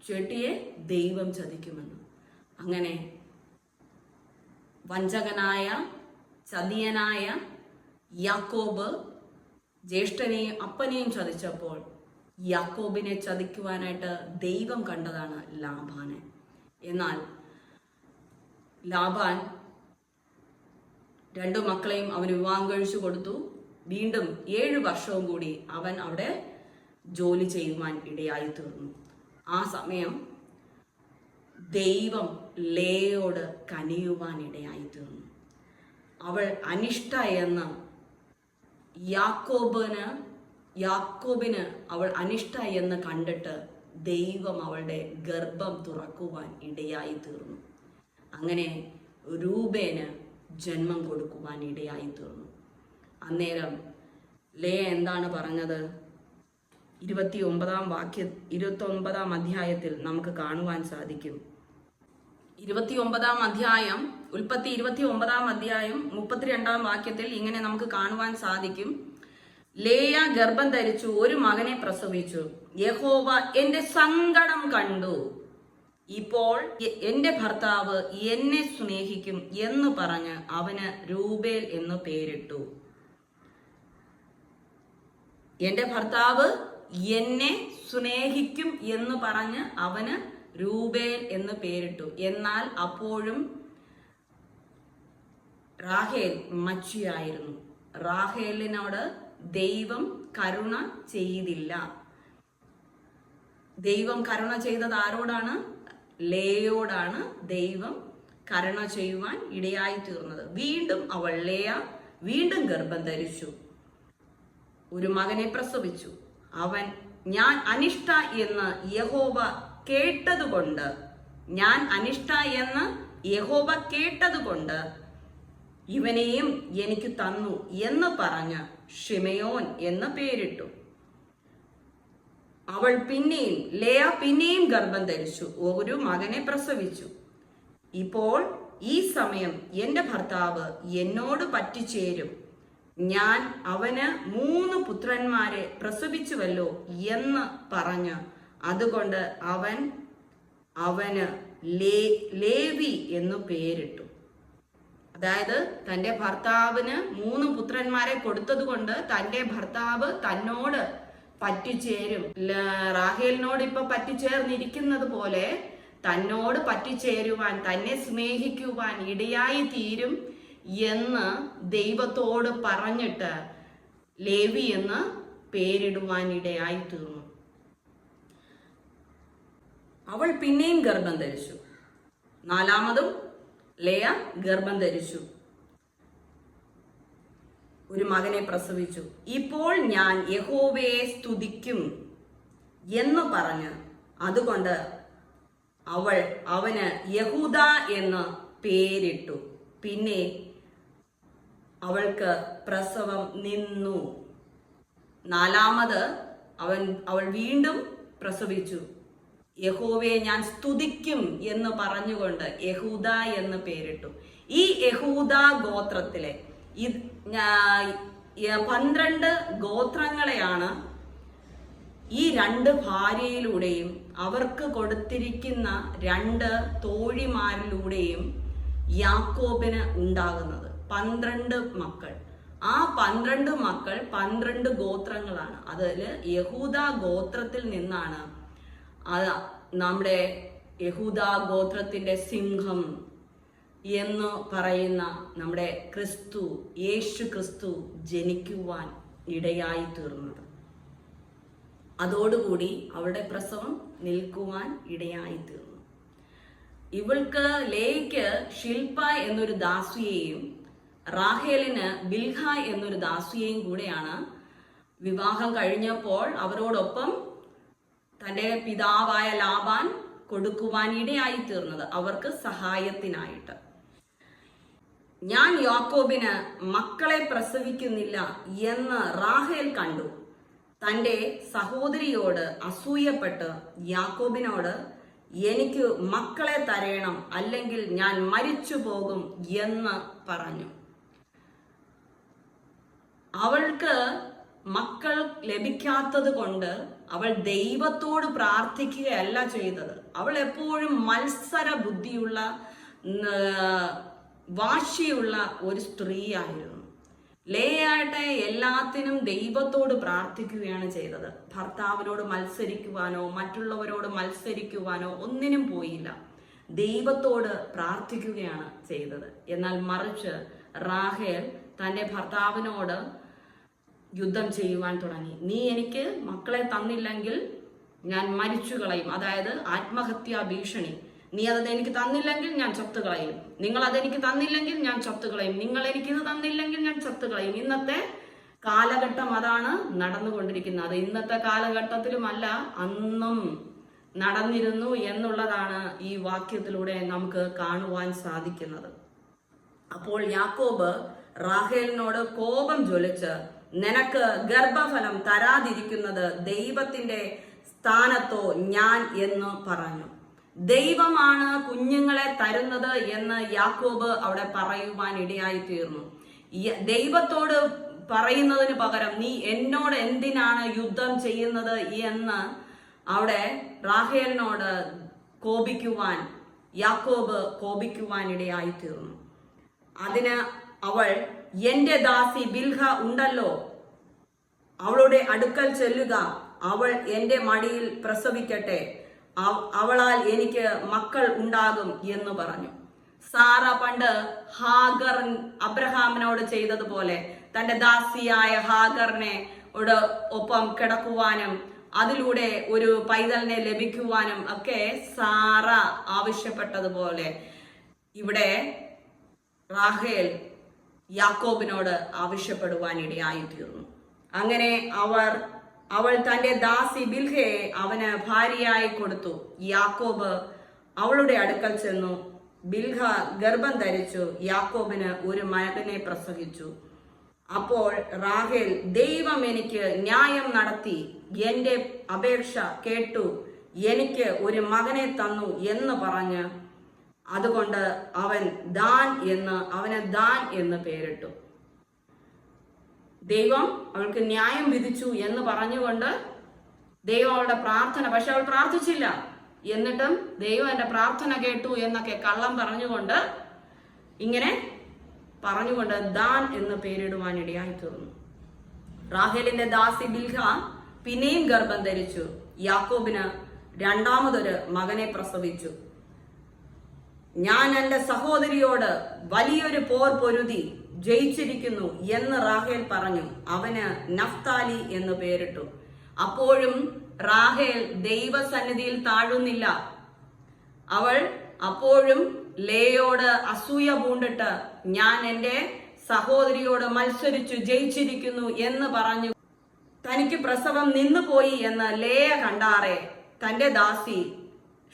ചെട്ടിയെ ദൈവം ചതിക്കുമെന്ന്. അങ്ങനെ വഞ്ചകനായ, ചതിയനായ യാക്കോബ് ജ്യേഷ്ഠനെയും അപ്പനെയും ചതിച്ചപ്പോൾ യാക്കോബിനെ ചതിക്കുവാനായിട്ട് ദൈവം കണ്ടതാണ് ലാബാനെ. എന്നാൽ ലാബാൻ 2 മക്കളെയും അവന് വിവാഹം കഴിച്ചു കൊടുത്തു. വീണ്ടും 7 വർഷവും കൂടി അവൻ അവിടെ ജോലി ചെയ്യുവാൻ ഇടയായി തീർന്നു. ആ സമയം ദൈവം ലേയോട് കനിയുവാൻ ഇടയായി തീർന്നു. അവൾ അനിഷ്ട എന്ന് യാക്കോബിന് അവൾ അനിഷ്ട എന്ന് കണ്ടിട്ട് ദൈവം അവളുടെ ഗർഭം തുറക്കുവാൻ ഇടയായി തീർന്നു. അങ്ങനെ രൂബേന് ജന്മം കൊടുക്കുവാൻ ഇടയായി തീർന്നു. അന്നേരം ലേ എന്താണ് പറഞ്ഞത്? 29-ാം അധ്യായത്തിൽ നമുക്ക് കാണുവാൻ സാധിക്കും. 29-ാം അധ്യായം, ഉൽപ്പത്തി 29-ാം അധ്യായം 32-ാം വാക്യത്തിൽ ഇങ്ങനെ നമുക്ക് കാണുവാൻ സാധിക്കും: ലേയ ഗർഭം ധരിച്ചു, ഒരു മകനെ പ്രസവിച്ചു. യഹോവ എന്റെ സങ്കടം കണ്ടു, ഇപ്പോൾ എന്റെ ഭർത്താവ് എന്നെ സ്നേഹിക്കും എന്ന് പറഞ്ഞ് അവന് രൂബേൽ എന്ന് പേരിട്ടു. എന്റെ ഭർത്താവ് എന്നെ സ്നേഹിക്കും എന്ന് പറഞ്ഞ് അവന് രൂബേൽ എന്ന് പേരിട്ടു. എന്നാൽ അപ്പോഴും റാഹേൽ മച്ചിയായിരുന്നു. റാഹേലിനോട് ദൈവം കരുണ ചെയ്തില്ല. ദൈവം കരുണ ചെയ്തത് ആരോടാണ്? ലേയോടാണ് ദൈവം കരുണ ചെയ്യുവാൻ ഇടയായി തീർന്നത്. വീണ്ടും അവൾ ലേയ വീണ്ടും ഗർഭം ധരിച്ചു, ഒരു മകനെ പ്രസവിച്ചു. അവൻ ഞാൻ അനിഷ്ട എന്ന് യഹോവ കേട്ടതുകൊണ്ട്, ഞാൻ അനിഷ്ട എന്ന് യഹോവ കേട്ടതുകൊണ്ട് ഇവനെയും എനിക്ക് തന്നു എന്ന് പറഞ്ഞ് ഷിമയോൻ എന്ന് പേരിട്ടു. അവൾ ലേയ പിന്നെയും ഗർഭം ധരിച്ചു, ഒരു മകനെ പ്രസവിച്ചു. ഇപ്പോൾ ഈ സമയം എന്റെ ഭർത്താവ് എന്നോട് പറ്റിച്ചേരും, ഞാൻ അവന് 3 പുത്രന്മാരെ പ്രസവിച്ചുവല്ലോ എന്ന് പറഞ്ഞ് അതുകൊണ്ട് അവന് ലേവി എന്ന് പേരിട്ടു. അതായത് തൻ്റെ ഭർത്താവിന് 3 പുത്രന്മാരെ കൊടുത്തത് കൊണ്ട് തൻ്റെ ഭർത്താവ് തന്നോട് പറ്റിച്ചേരും. റാഹേലിനോട് ഇപ്പൊ പറ്റിച്ചേർന്നിരിക്കുന്നത് പോലെ തന്നോട് പറ്റിച്ചേരുവാൻ, തന്നെ സ്നേഹിക്കുവാൻ ഇടയായി തീരും എന്ന് ദൈവത്തോട് പറഞ്ഞിട്ട് ലേവി എന്ന് പേരിടുവാൻ ഇടയായി തീർന്നു. അവൾ പിന്നെയും ഗർഭം ധരിച്ചു. 4ാമതും ലേയ ഗർഭം ധരിച്ചു, ഒരു മകനെ പ്രസവിച്ചു. ഇപ്പോൾ ഞാൻ യഹോവയെ സ്തുതിക്കും എന്ന് പറഞ്ഞ് അതുകൊണ്ട് അവന് യഹൂദ എന്ന് പേരിട്ടു. പിന്നെ അവൾക്ക് പ്രസവം നിന്നു. 4ാമത് അവൾ വീണ്ടും പ്രസവിച്ചു. യഹോവയെ ഞാൻ സ്തുതിക്കും എന്ന് പറഞ്ഞുകൊണ്ട് യഹൂദ എന്ന് പേരിട്ടു. ഈ യഹൂദ ഗോത്രത്തിലെ 12 ഗോത്രങ്ങളെയാണ് ഈ 2 ഭാര്യയിലൂടെയും അവർക്ക് കൊടുത്തിരിക്കുന്ന 2 തോഴിമാരിലൂടെയും യാക്കോബിന് ഉണ്ടാകുന്നത്. 12 മക്കൾ. ആ 12 മക്കൾ 12 ഗോത്രങ്ങളാണ്. അതിൽ യഹൂദ ഗോത്രത്തിൽ നിന്നാണ് നമ്മുടെ യഹൂദ ഗോത്രത്തിന്റെ സിംഹം എന്ന് പറയുന്ന നമ്മുടെ യേശു ക്രിസ്തു ജനിക്കുവാൻ ഇടയായി തീർന്നത്. അതോടുകൂടി അവളുടെ പ്രസവം നിൽക്കുവാൻ ഇടയായി തീർന്നു. ഇവൾക്ക് ലേയ്ക്ക് ശില്പ എന്നൊരു ദാസിയെയും റാഹേലിന് ബിൽഹ എന്നൊരു ദാസിയെയും കൂടെയാണ് വിവാഹം കഴിഞ്ഞപ്പോൾ അവരോടൊപ്പം തൻ്റെ പിതാവായ ലാബാൻ കൊടുക്കുവാൻ ഇടയായി തീർന്നത്, അവർക്ക് സഹായത്തിനായിട്ട്. ഞാൻ യാക്കോബിന് മക്കളെ പ്രസവിക്കുന്നില്ല എന്ന് റാഹേൽ കണ്ടു. തൻ്റെ സഹോദരിയോട് അസൂയപ്പെട്ട് യാക്കോബിനോട് എനിക്ക് മക്കളെ തരേണം, അല്ലെങ്കിൽ ഞാൻ മരിച്ചു പോകും എന്ന് പറഞ്ഞു. അവൾക്ക് മക്കൾ ലഭിക്കാത്തത് കൊണ്ട് അവൾ ദൈവത്തോട് പ്രാർത്ഥിക്കുകയല്ല ചെയ്തത്. അവൾ എപ്പോഴും മത്സര ബുദ്ധിയുള്ള, വാശിയുള്ള ഒരു സ്ത്രീയായിരുന്നു. ലേയാട്ടെ എല്ലാത്തിനും ദൈവത്തോട് പ്രാർത്ഥിക്കുകയാണ് ചെയ്തത്. ഭർത്താവിനോട് മത്സരിക്കുവാനോ മറ്റുള്ളവരോട് മത്സരിക്കുവാനോ ഒന്നിനും പോയില്ല. ദൈവത്തോട് പ്രാർത്ഥിക്കുകയാണ് ചെയ്തത്. എന്നാൽ മറിച്ച് റാഹേൽ തൻ്റെ ഭർത്താവിനോട് യുദ്ധം ചെയ്യുവാൻ തുടങ്ങി. നീ എനിക്ക് മക്കളെ തന്നില്ലെങ്കിൽ ഞാൻ മരിച്ചു കളയും. അതായത് ആത്മഹത്യാ ഭീഷണി. നീ അതെനിക്ക് തന്നില്ലെങ്കിൽ ഞാൻ ചത്തുകളയും. നിങ്ങൾ അതെനിക്ക് തന്നില്ലെങ്കിൽ ഞാൻ ചത്തുകളയും. നിങ്ങൾ എനിക്കിത് തന്നില്ലെങ്കിൽ ഞാൻ ചത്തുകളയും. ഇന്നത്തെ കാലഘട്ടം അതാണ് നടന്നുകൊണ്ടിരിക്കുന്നത്. ഇന്നത്തെ കാലഘട്ടത്തിലുമല്ല, അന്നും നടന്നിരുന്നു എന്നുള്ളതാണ് ഈ വാക്യത്തിലൂടെ നമുക്ക് കാണുവാൻ സാധിക്കുന്നത്. അപ്പോൾ യാക്കോബ് റാഹേലിനോട് കോപം ജ്വലിച്ച്, നിനക്ക് ഗർഭഫലം തരാതിരിക്കുന്നത് ദൈവത്തിന്റെ സ്ഥാനത്തോ ഞാൻ എന്ന് പറഞ്ഞു. ദൈവമാണ് കുഞ്ഞുങ്ങളെ തരുന്നത് എന്ന് യാക്കോബ് അവിടെ പറയുവാൻ ഇടയായി തീർന്നു. ദൈവത്തോട് പറയുന്നതിന് പകരം നീ എന്നോട് എന്തിനാണ് യുദ്ധം ചെയ്യുന്നത് എന്ന് അവിടെ റാഹേലിനോട് യാക്കോബ് കോപിക്കുവാൻ ഇടയായി തീർന്നു. അതിന് അവൾ, എന്റെ ദാസി ബിൽഹ ഉണ്ടല്ലോ, അവളുടെ അടുക്കൽ ചെല്ലുക, അവൾ എന്റെ മടിയിൽ പ്രസവിക്കട്ടെ, അവളാൽ എനിക്ക് മക്കൾ ഉണ്ടാകും എന്ന് പറഞ്ഞു. സാറ പണ്ട് അബ്രഹാമിനോട് ചെയ്തതുപോലെ തന്റെ ദാസിയായ ഹാഗറിനെ ഒപ്പം കിടക്കുവാനും അതിലൂടെ ഒരു പൈതലിനെ ലഭിക്കുവാനും ഒക്കെ സാറ ആവശ്യപ്പെട്ടതുപോലെ ഇവിടെ റാഹേൽ യാക്കോബിനോട് ആവശ്യപ്പെടുവാൻ ഇടയായി തീർന്നു. അങ്ങനെ അവൾ തന്റെ ദാസി ബിൽഹയെ അവന് ഭാര്യയായി കൊടുത്തു. യാക്കോബ് അവളുടെ അടുക്കൽ ചെന്നു. ബിൽഹ ഗർഭം ധരിച്ചു, യാക്കോബിന് ഒരു മകനെ പ്രസവിച്ചു. അപ്പോൾ റാഹേൽ, ദൈവം എനിക്ക് ന്യായം നടത്തി, എന്റെ അപേക്ഷ കേട്ടു, എനിക്ക് ഒരു മകനെ തന്നു എന്ന് പറഞ്ഞ് അതുകൊണ്ട് അവന് ദാൻ എന്ന് പേരിട്ടു. ദൈവം അവൾക്ക് ന്യായം വിധിച്ചു എന്ന് പറഞ്ഞുകൊണ്ട് ദൈവം അവളുടെ പ്രാർത്ഥന, പക്ഷെ അവൾ പ്രാർത്ഥിച്ചില്ല, എന്നിട്ടും ദൈവം എന്റെ പ്രാർത്ഥന കേട്ടു എന്നൊക്കെ കള്ളം പറഞ്ഞുകൊണ്ട് ഇങ്ങനെ പറഞ്ഞുകൊണ്ട് ദാൻ എന്ന് പേരിടുവാൻ ഇടയായി തീർന്നു. റാഹേലിന്റെ ദാസി ബിൽഹ പിന്നെയും ഗർഭം ധരിച്ചു. യാക്കോബിന് രണ്ടാമതൊരു മകനെ പ്രസവിച്ചു. ഞാൻ എന്റെ സഹോദരിയോട് വലിയൊരു പോർ പൊരുതി ജയിച്ചിരിക്കുന്നു എന്ന് റാഹേൽ പറഞ്ഞു. അവന് നഫ്താലി എന്ന് പേരിട്ടു. അപ്പോഴും റാഹേൽ ദൈവസന്നിധിയിൽ താഴുന്നില്ല. അവൾ അപ്പോഴും ലേയോട് അസൂയ പൂണ്ടിട്ട് ഞാൻ എന്റെ സഹോദരിയോട് മത്സരിച്ചു ജയിച്ചിരിക്കുന്നു എന്ന് പറഞ്ഞു. തനിക്ക് പ്രസവം നിന്നുപോയി എന്ന് ലേയ കണ്ടാറെ തന്റെ ദാസി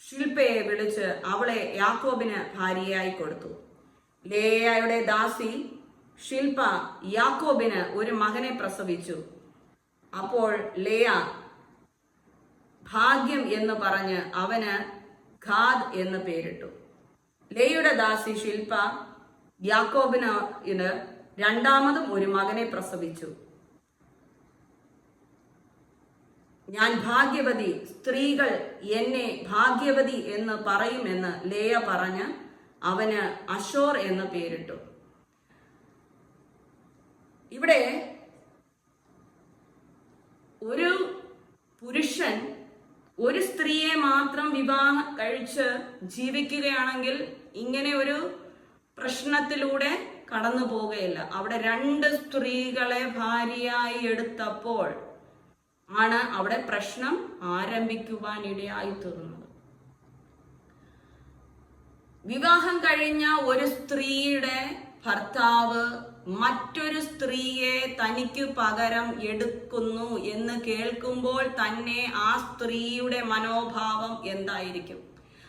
ശിൽപ്പയെ വിളിച്ച് അവളെ യാക്കോബിന് ഭാര്യയായി കൊടുത്തു. ലേയയുടെ ദാസി ശിൽപ്പ യാക്കോബിന് ഒരു മകനെ പ്രസവിച്ചു. അപ്പോൾ ലേയ ഭാഗ്യം എന്ന് പറഞ്ഞ് അവന് ഖാദ് എന്ന് പേരിട്ടു. ലേയുടെ ദാസി ശിൽപ്പ യാക്കോബിന് രണ്ടാമതും ഒരു മകനെ പ്രസവിച്ചു. ഞാൻ ഭാഗ്യവതി, സ്ത്രീകൾ എന്നെ ഭാഗ്യവതി എന്ന് പറയുമെന്ന് ലേയ പറഞ്ഞ് അവന് അശോർ എന്ന് പേരിട്ടു. ഇവിടെ ഒരു പുരുഷൻ ഒരു സ്ത്രീയെ മാത്രം വിവാഹം കഴിച്ച് ജീവിക്കുകയാണെങ്കിൽ ഇങ്ങനെ ഒരു പ്രശ്നത്തിലൂടെ കടന്നു പോകുകയില്ല. അവിടെ രണ്ട് സ്ത്രീകളെ ഭാര്യയായി എടുത്തപ്പോൾ ആണ് അവിടെ പ്രശ്നം ആരംഭിക്കുവാൻ ഇടയായി തീർന്നത്. വിവാഹം കഴിഞ്ഞ ഒരു സ്ത്രീയുടെ ഭർത്താവ് മറ്റൊരു സ്ത്രീയെ തനിക്ക് പകരം എടുക്കുന്നു എന്ന് കേൾക്കുമ്പോൾ തന്നെ ആ സ്ത്രീയുടെ മനോഭാവം എന്തായിരിക്കും?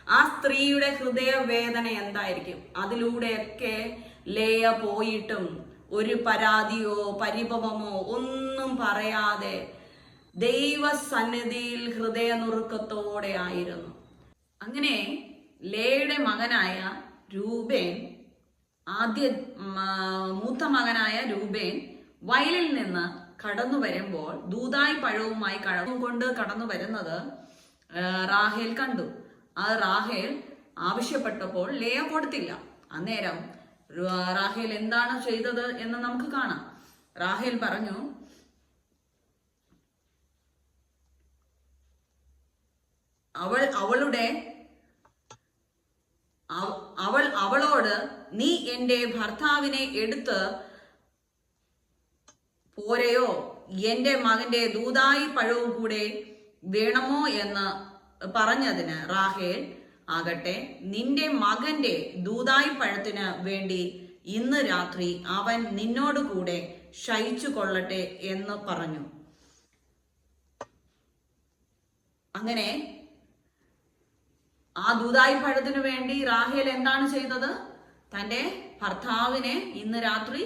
ആ സ്ത്രീയുടെ ഹൃദയവേദന എന്തായിരിക്കും? അതിലൂടെയൊക്കെ ലേയ പോയിട്ടും ഒരു പരാതിയോ പരിഭവമോ ഒന്നും പറയാതെ ദൈവസന്നിധിയിൽ ഹൃദയനുറുക്കത്തോടെ ആയിരുന്നു. അങ്ങനെ ലേയുടെ മകനായ രൂബേൻ, മൂത്ത മകനായ രൂബേൻ വയലിൽ നിന്ന് കടന്നു വരുമ്പോൾ ദൂതായി പഴവുമായി കൊണ്ട് കടന്നു വരുന്നത് റാഹേൽ കണ്ടു. ആ റാഹേൽ ആവശ്യപ്പെട്ടപ്പോൾ ലേയ കൊടുത്തില്ല. അന്നേരം റാഹേൽ എന്താണ് ചെയ്തത് എന്ന് നമുക്ക് കാണാം. റാഹേൽ പറഞ്ഞു, അവളോട് നീ എന്റെ ഭർത്താവിനെ എടുത്ത് പോരെയോ, എന്റെ മകന്റെ ദൂതായി പഴവും കൂടെ വേണമോ എന്ന് പറഞ്ഞതിന് റാഹേൽ ആകട്ടെ, നിന്റെ മകന്റെ ദൂതായി പഴത്തിന് വേണ്ടി ഇന്ന് രാത്രി അവൻ നിന്നോട് കൂടെ ശയിച്ചു കൊള്ളട്ടെ എന്ന് പറഞ്ഞു. അങ്ങനെ ആ ദൂതായി പഴത്തിനു വേണ്ടി റാഹേൽ എന്താണ് ചെയ്തത്? തന്റെ ഭർത്താവിനെ ഇന്ന് രാത്രി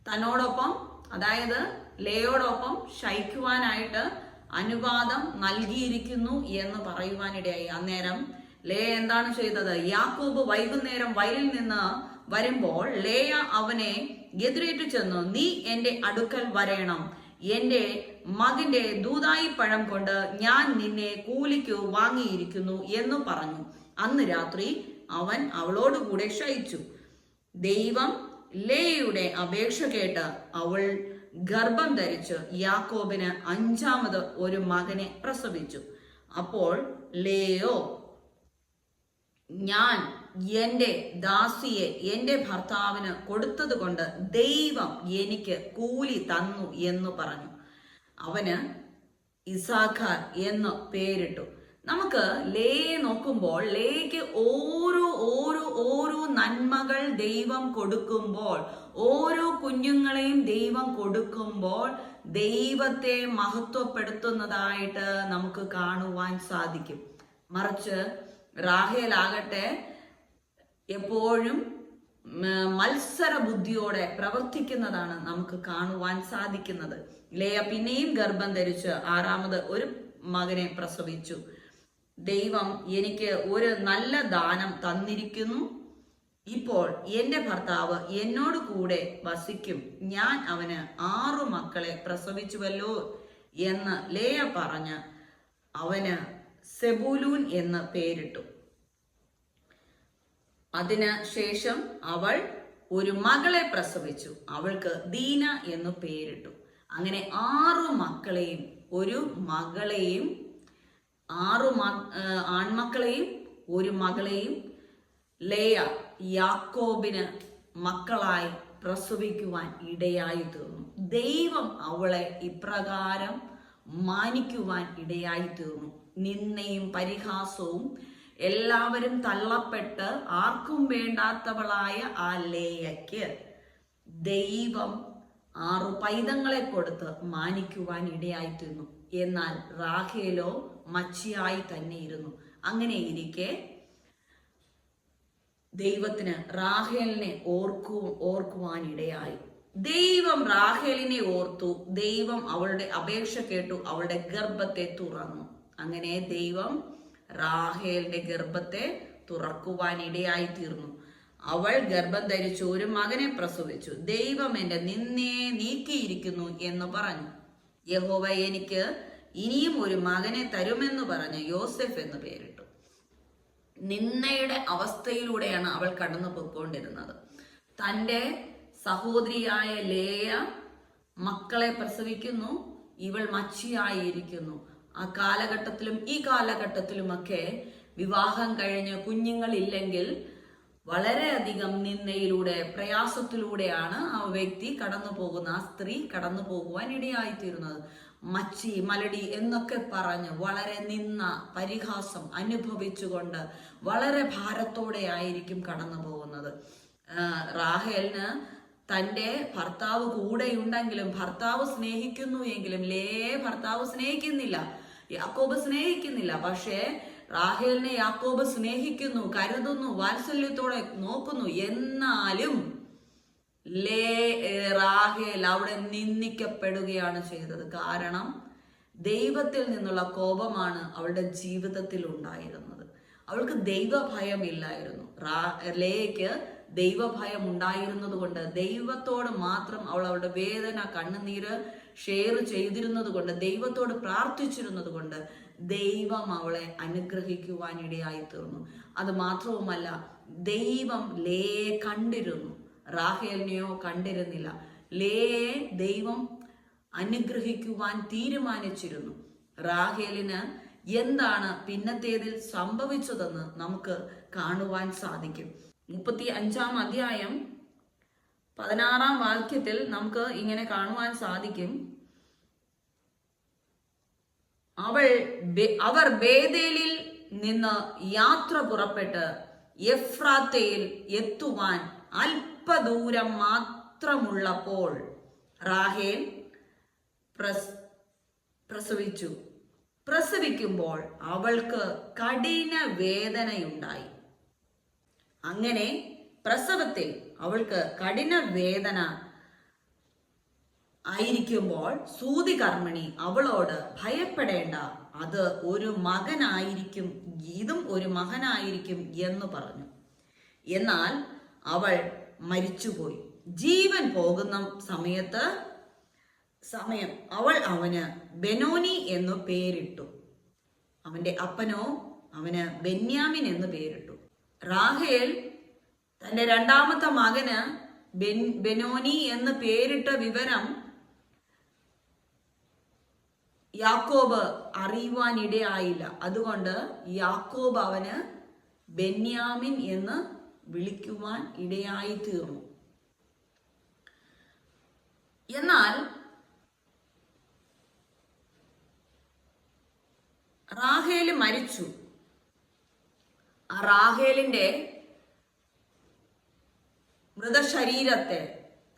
തന്നോടൊപ്പം, അതായത് ലേയോടൊപ്പം ശയിക്കുവാനായിട്ട് അനുവാദം നൽകിയിരിക്കുന്നു എന്ന് പറയുവാനിടയായി. അന്നേരം ലേയ എന്താണ് ചെയ്തത്? യാക്കോബ് വൈകുന്നേരം വയലിൽ നിന്ന് വരുമ്പോൾ ലേയ അവനെ എതിരേറ്റു ചെന്നു, നീ എന്റെ അടുക്കൽ വരേണം, എന്റെ മകന്റെ ദൂതായി പഴം കൊണ്ട് ഞാൻ നിന്നെ കൂലിക്ക് വാങ്ങിയിരിക്കുന്നു എന്ന് പറഞ്ഞു. അന്ന് രാത്രി അവൻ അവളോടുകൂടെ ശയിച്ചു. ദൈവം ലേയുടെ അപേക്ഷ കേട്ട് അവൾ ഗർഭം ധരിച്ച് യാക്കോബിന് അഞ്ചാമത് ഒരു മകനെ പ്രസവിച്ചു. അപ്പോൾ ലേയോ, ഞാൻ എന്റെ ദാസിയെ എന്റെ ഭർത്താവിന് കൊടുത്തത് കൊണ്ട് ദൈവം എനിക്ക് കൂലി തന്നു എന്ന് പറഞ്ഞു. അവന് ഇസാഖാർ എന്ന് പേരിട്ടു. നമുക്ക് ലേയെ നോക്കുമ്പോൾ ലേയ്ക്ക് ഓരോ നന്മകൾ ദൈവം കൊടുക്കുമ്പോൾ, ഓരോ കുഞ്ഞുങ്ങളെയും ദൈവം കൊടുക്കുമ്പോൾ ദൈവത്തെ മഹത്വപ്പെടുത്തുന്നതായിട്ട് നമുക്ക് കാണുവാൻ സാധിക്കും. മറിച്ച് റാഹേലാകട്ടെ എപ്പോഴും മത്സര ബുദ്ധിയോടെ പ്രവർത്തിക്കുന്നതാണ് നമുക്ക് കാണുവാൻ സാധിക്കുന്നത്. ലേയ പിന്നെയും ഗർഭം ധരിച്ച് ആറാമത് ഒരു മകനെ പ്രസവിച്ചു. ദൈവം എനിക്ക് ഒരു നല്ല ദാനം തന്നിരിക്കുന്നു. ഇപ്പോൾ എന്റെ ഭർത്താവ് എന്നോട് കൂടെ വസിക്കും. ഞാൻ അവന് 6 മക്കളെ പ്രസവിച്ചുവല്ലോ എന്ന് ലേയ പറഞ്ഞ് അവന് സെബൂലൂൻ എന്ന് പേരിട്ടു. അതിന് ശേഷം അവൾ ഒരു മകളെ പ്രസവിച്ചു. അവൾക്ക് ദീന എന്നു പേരിട്ടു. അങ്ങനെ 6 മക്കളെയും ഒരു മകളെയും 6 ആൺമക്കളെയും ഒരു മകളെയും ലേയ യാക്കോബിന് മക്കളായി പ്രസവിക്കുവാൻ ഇടയായി തീർന്നു. ദൈവം അവളെ ഇപ്രകാരം മാനിക്കുവാൻ ഇടയായി തീർന്നു. നിന്ദയും പരിഹാസവും എല്ലാവരും തള്ളപ്പെട്ട് ആർക്കും വേണ്ടാത്തവളായ ആ ലേയയ്ക്ക് ദൈവം 6 പൈതങ്ങളെ കൊടുത്ത് മാനിക്കുവാൻ ഇടയായി തീർന്നു. എന്നാൽ റാഹേലോ മച്ചിയായി തന്നെ ഇരുന്നു. അങ്ങനെ ഇരിക്കെ ദൈവത്തിന് റാഹേലിനെ ഓർക്കുവാൻ ഇടയായി. ദൈവം റാഹേലിനെ ഓർത്തു. ദൈവം അവളുടെ അപേക്ഷ കേട്ടു. അവളുടെ ഗർഭത്തെ തുറന്നു. അങ്ങനെ ദൈവം റാഹേലിന്റെ ഗർഭത്തെ തുറക്കുവാൻ ഇടയായി തീർന്നു. അവൾ ഗർഭം ധരിച്ചു ഒരു മകനെ പ്രസവിച്ചു. ദൈവം എന്റെ നിന്നെ നീക്കിയിരിക്കുന്നു എന്ന് പറഞ്ഞു. യഹോവ എനിക്ക് ഇനിയും ഒരു മകനെ തരുമെന്ന് പറഞ്ഞ് യോസെഫ് എന്ന് പേരിട്ടു. നിന്ദയുടെ അവസ്ഥയിലൂടെയാണ് അവൾ കടന്നു പോയിക്കൊണ്ടിരുന്നത്. തൻ്റെ സഹോദരിയായ ലേയ മക്കളെ പ്രസവിക്കുന്നു. ഇവൾ മച്ചിയായിരിക്കുന്നു. ആ കാലഘട്ടത്തിലും ഈ കാലഘട്ടത്തിലുമൊക്കെ വിവാഹം കഴിഞ്ഞ് കുഞ്ഞുങ്ങളില്ലെങ്കിൽ വളരെയധികം നിന്ദയിലൂടെ പ്രയാസത്തിലൂടെയാണ് ആ വ്യക്തി കടന്നു പോകുന്ന, ആ സ്ത്രീ കടന്നു പോകുവാൻ ഇടയായിത്തീരുന്നത്. മച്ചി, മലടി എന്നൊക്കെ പറഞ്ഞ് വളരെ നിന്ന പരിഹാസം അനുഭവിച്ചുകൊണ്ട് വളരെ ഭാരത്തോടെ ആയിരിക്കും കടന്നു പോകുന്നത്. റാഹേലിന് തൻ്റെ ഭർത്താവ് കൂടെയുണ്ടെങ്കിലും ഭർത്താവ് സ്നേഹിക്കുന്നു എങ്കിലും ഭർത്താവ് സ്നേഹിക്കുന്നില്ല, യാക്കോബ് സ്നേഹിക്കുന്നില്ല. പക്ഷേ റാഹേലിനെ യാക്കോബ് സ്നേഹിക്കുന്നു, കരുതുന്നു, വാത്സല്യത്തോടെ നോക്കുന്നു. എന്നാലും റാഹേൽ അവിടെ നിന്ദിക്കപ്പെടുകയാണ് ചെയ്തത്. കാരണം ദൈവത്തിൽ നിന്നുള്ള കോപമാണ് അവളുടെ ജീവിതത്തിൽ ഉണ്ടായിരുന്നത്. അവൾക്ക് ദൈവഭയം ഇല്ലായിരുന്നു. ലേയ്ക്ക് ദൈവഭയം ഉണ്ടായിരുന്നത് കൊണ്ട്, ദൈവത്തോട് മാത്രം അവളുടെ വേദന, കണ്ണുനീര് ഷെയർ ചെയ്തിരുന്നത് കൊണ്ട്, ദൈവത്തോട് പ്രാർത്ഥിച്ചിരുന്നത് കൊണ്ട് ദൈവം അവളെ അനുഗ്രഹിക്കുവാൻ ഇടയായി തീർന്നു. അത് മാത്രവുമല്ല, ദൈവം ലേയെ കണ്ടിരുന്നു, റാഹേലിനെയോ കണ്ടിരുന്നില്ല. ലേയെ ദൈവം അനുഗ്രഹിക്കുവാൻ തീരുമാനിച്ചിരുന്നു. റാഹേലിന് എന്താണ് പിന്നത്തേതിൽ സംഭവിച്ചതെന്ന് നമുക്ക് കാണുവാൻ സാധിക്കും. 35-ാം അധ്യായം 16-ാം വാക്യത്തിൽ നമുക്ക് ഇങ്ങനെ കാണുവാൻ സാധിക്കും. അവർ ബേതേലിൽ നിന്ന് യാത്ര പുറപ്പെട്ട് എഫ്രാത്തയിൽ എത്തുവാൻ അല്പദൂരം മാത്രമുള്ളപ്പോൾ റാഹേൽ പ്രസവിക്കുമ്പോൾ അവൾക്ക് കഠിന വേദനയുണ്ടായി. അങ്ങനെ പ്രസവത്തിൽ അവൾക്ക് കഠിന വേദന ആയിരിക്കുമ്പോൾ സൂതികർമ്മിണി അവളോട് ഭയപ്പെടേണ്ട, അത് ഒരു മകനായിരിക്കും, ഇതും ഒരു മകനായിരിക്കും എന്ന് പറഞ്ഞു. എന്നാൽ അവൾ മരിച്ചുപോയി. ജീവൻ പോകുന്ന സമയം അവൾ അവന് ബെനോനി എന്നു പേരിട്ടു. അവന്റെ അപ്പനോ അവന് ബെന്യാമിൻ എന്ന് പേരിട്ടു. റാഹേൽ തന്റെ 2ാമത്തെ മകന് ബെനോനി എന്ന് പേരിട്ട വിവരം യാക്കോബ് അറിയുവാനിടയായില്ല. അതുകൊണ്ട് യാക്കോബ് അവന് ബെന്യാമിൻ എന്ന് വിളിക്കുവാൻ ഇടയായി തീർന്നു. എന്നാൽ റാഹേല് മരിച്ചു. ആ റാഹേലിന്റെ മൃതശരീരത്തെ,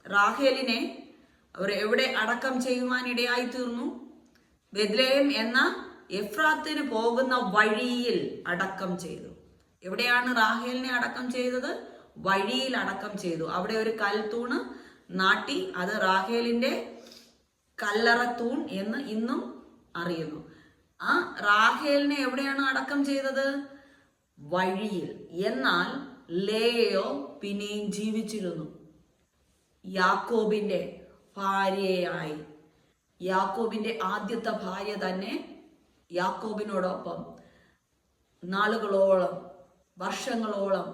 റാഹേലിനെ അവർ എവിടെ അടക്കം ചെയ്യുവാൻ ഇടയായി തീർന്നു? ബെത്ലഹേം എന്ന എഫ്രാത്തിന് പോകുന്ന വഴിയിൽ അടക്കം ചെയ്തു. എവിടെയാണ് റാഹേലിനെ അടക്കം ചെയ്തത്? വഴിയിൽ അടക്കം ചെയ്തു. അവിടെ ഒരു കൽത്തൂണ് നാട്ടി, അത് റാഹേലിന്റെ കല്ലറത്തൂൺ എന്ന് ഇന്നും അറിയുന്നു. ആ റാഹേലിനെ എവിടെയാണ് അടക്കം ചെയ്തത്? വഴിയിൽ. എന്നാൽ ലേയോ പിന്നെയും ജീവിച്ചിരുന്നു. യാക്കോബിന്റെ ഭാര്യയായി, യാക്കോബിന്റെ ആദ്യത്തെ ഭാര്യ തന്നെ യാക്കോബിനോടൊപ്പം നാളുകളോളം, വർഷങ്ങളോളം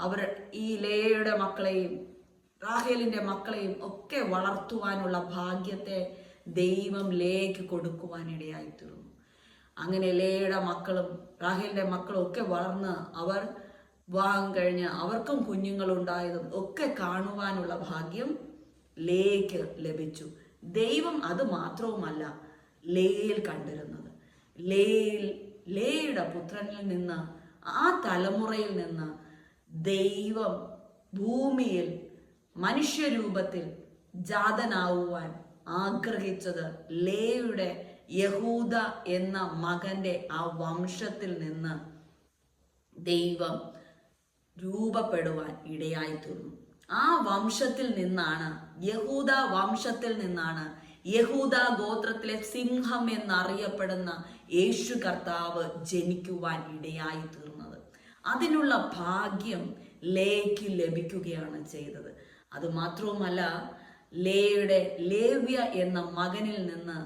അവർ ഈ ലേയയുടെ മക്കളെയും റാഹേലിന്റെ മക്കളെയും ഒക്കെ വളർത്തുവാനുള്ള ഭാഗ്യത്തെ ദൈവം ലേയ്ക്ക് കൊടുക്കുവാനിടയായി തീർന്നു. അങ്ങനെ ലേയുടെ മക്കളും റാഹേലിന്റെ മക്കളും ഒക്കെ വളർന്ന് അവർ വിവാഹം കഴിഞ്ഞ് അവർക്കും കുഞ്ഞുങ്ങളുണ്ടായതും ഒക്കെ കാണുവാനുള്ള ഭാഗ്യം ലേയ്ക്ക് ലഭിച്ചു. ദൈവം അത് മാത്രവുമല്ല ലേയിൽ കണ്ടിരുന്നത്. ലേയുടെ പുത്രനിൽ നിന്ന്, ആ തലമുറയിൽ നിന്ന് ദൈവം ഭൂമിയിൽ മനുഷ്യരൂപത്തിൽ ജാതനാവുവാൻ ആഗ്രഹിച്ചത് ലേയുടെ യഹൂദ എന്ന മകന്റെ ആ വംശത്തിൽ നിന്ന് ദൈവം രൂപപ്പെടുവാൻ ഇടയായി തീർന്നു. ആ വംശത്തിൽ നിന്നാണ്, യഹൂദ വംശത്തിൽ നിന്നാണ്, യഹൂദ ഗോത്രത്തിലെ സിംഹം എന്നറിയപ്പെടുന്ന യേശു കർത്താവ് ജനിക്കുവാൻ ഇടയായി തീർന്നത്. അതിനുള്ള ഭാഗ്യം ലേയ്ക്ക് ലഭിക്കുകയാണ് ചെയ്തത്. അതുമാത്രവുമല്ല, ലേയുടെ ലേവ്യ എന്ന മകനിൽ നിന്ന്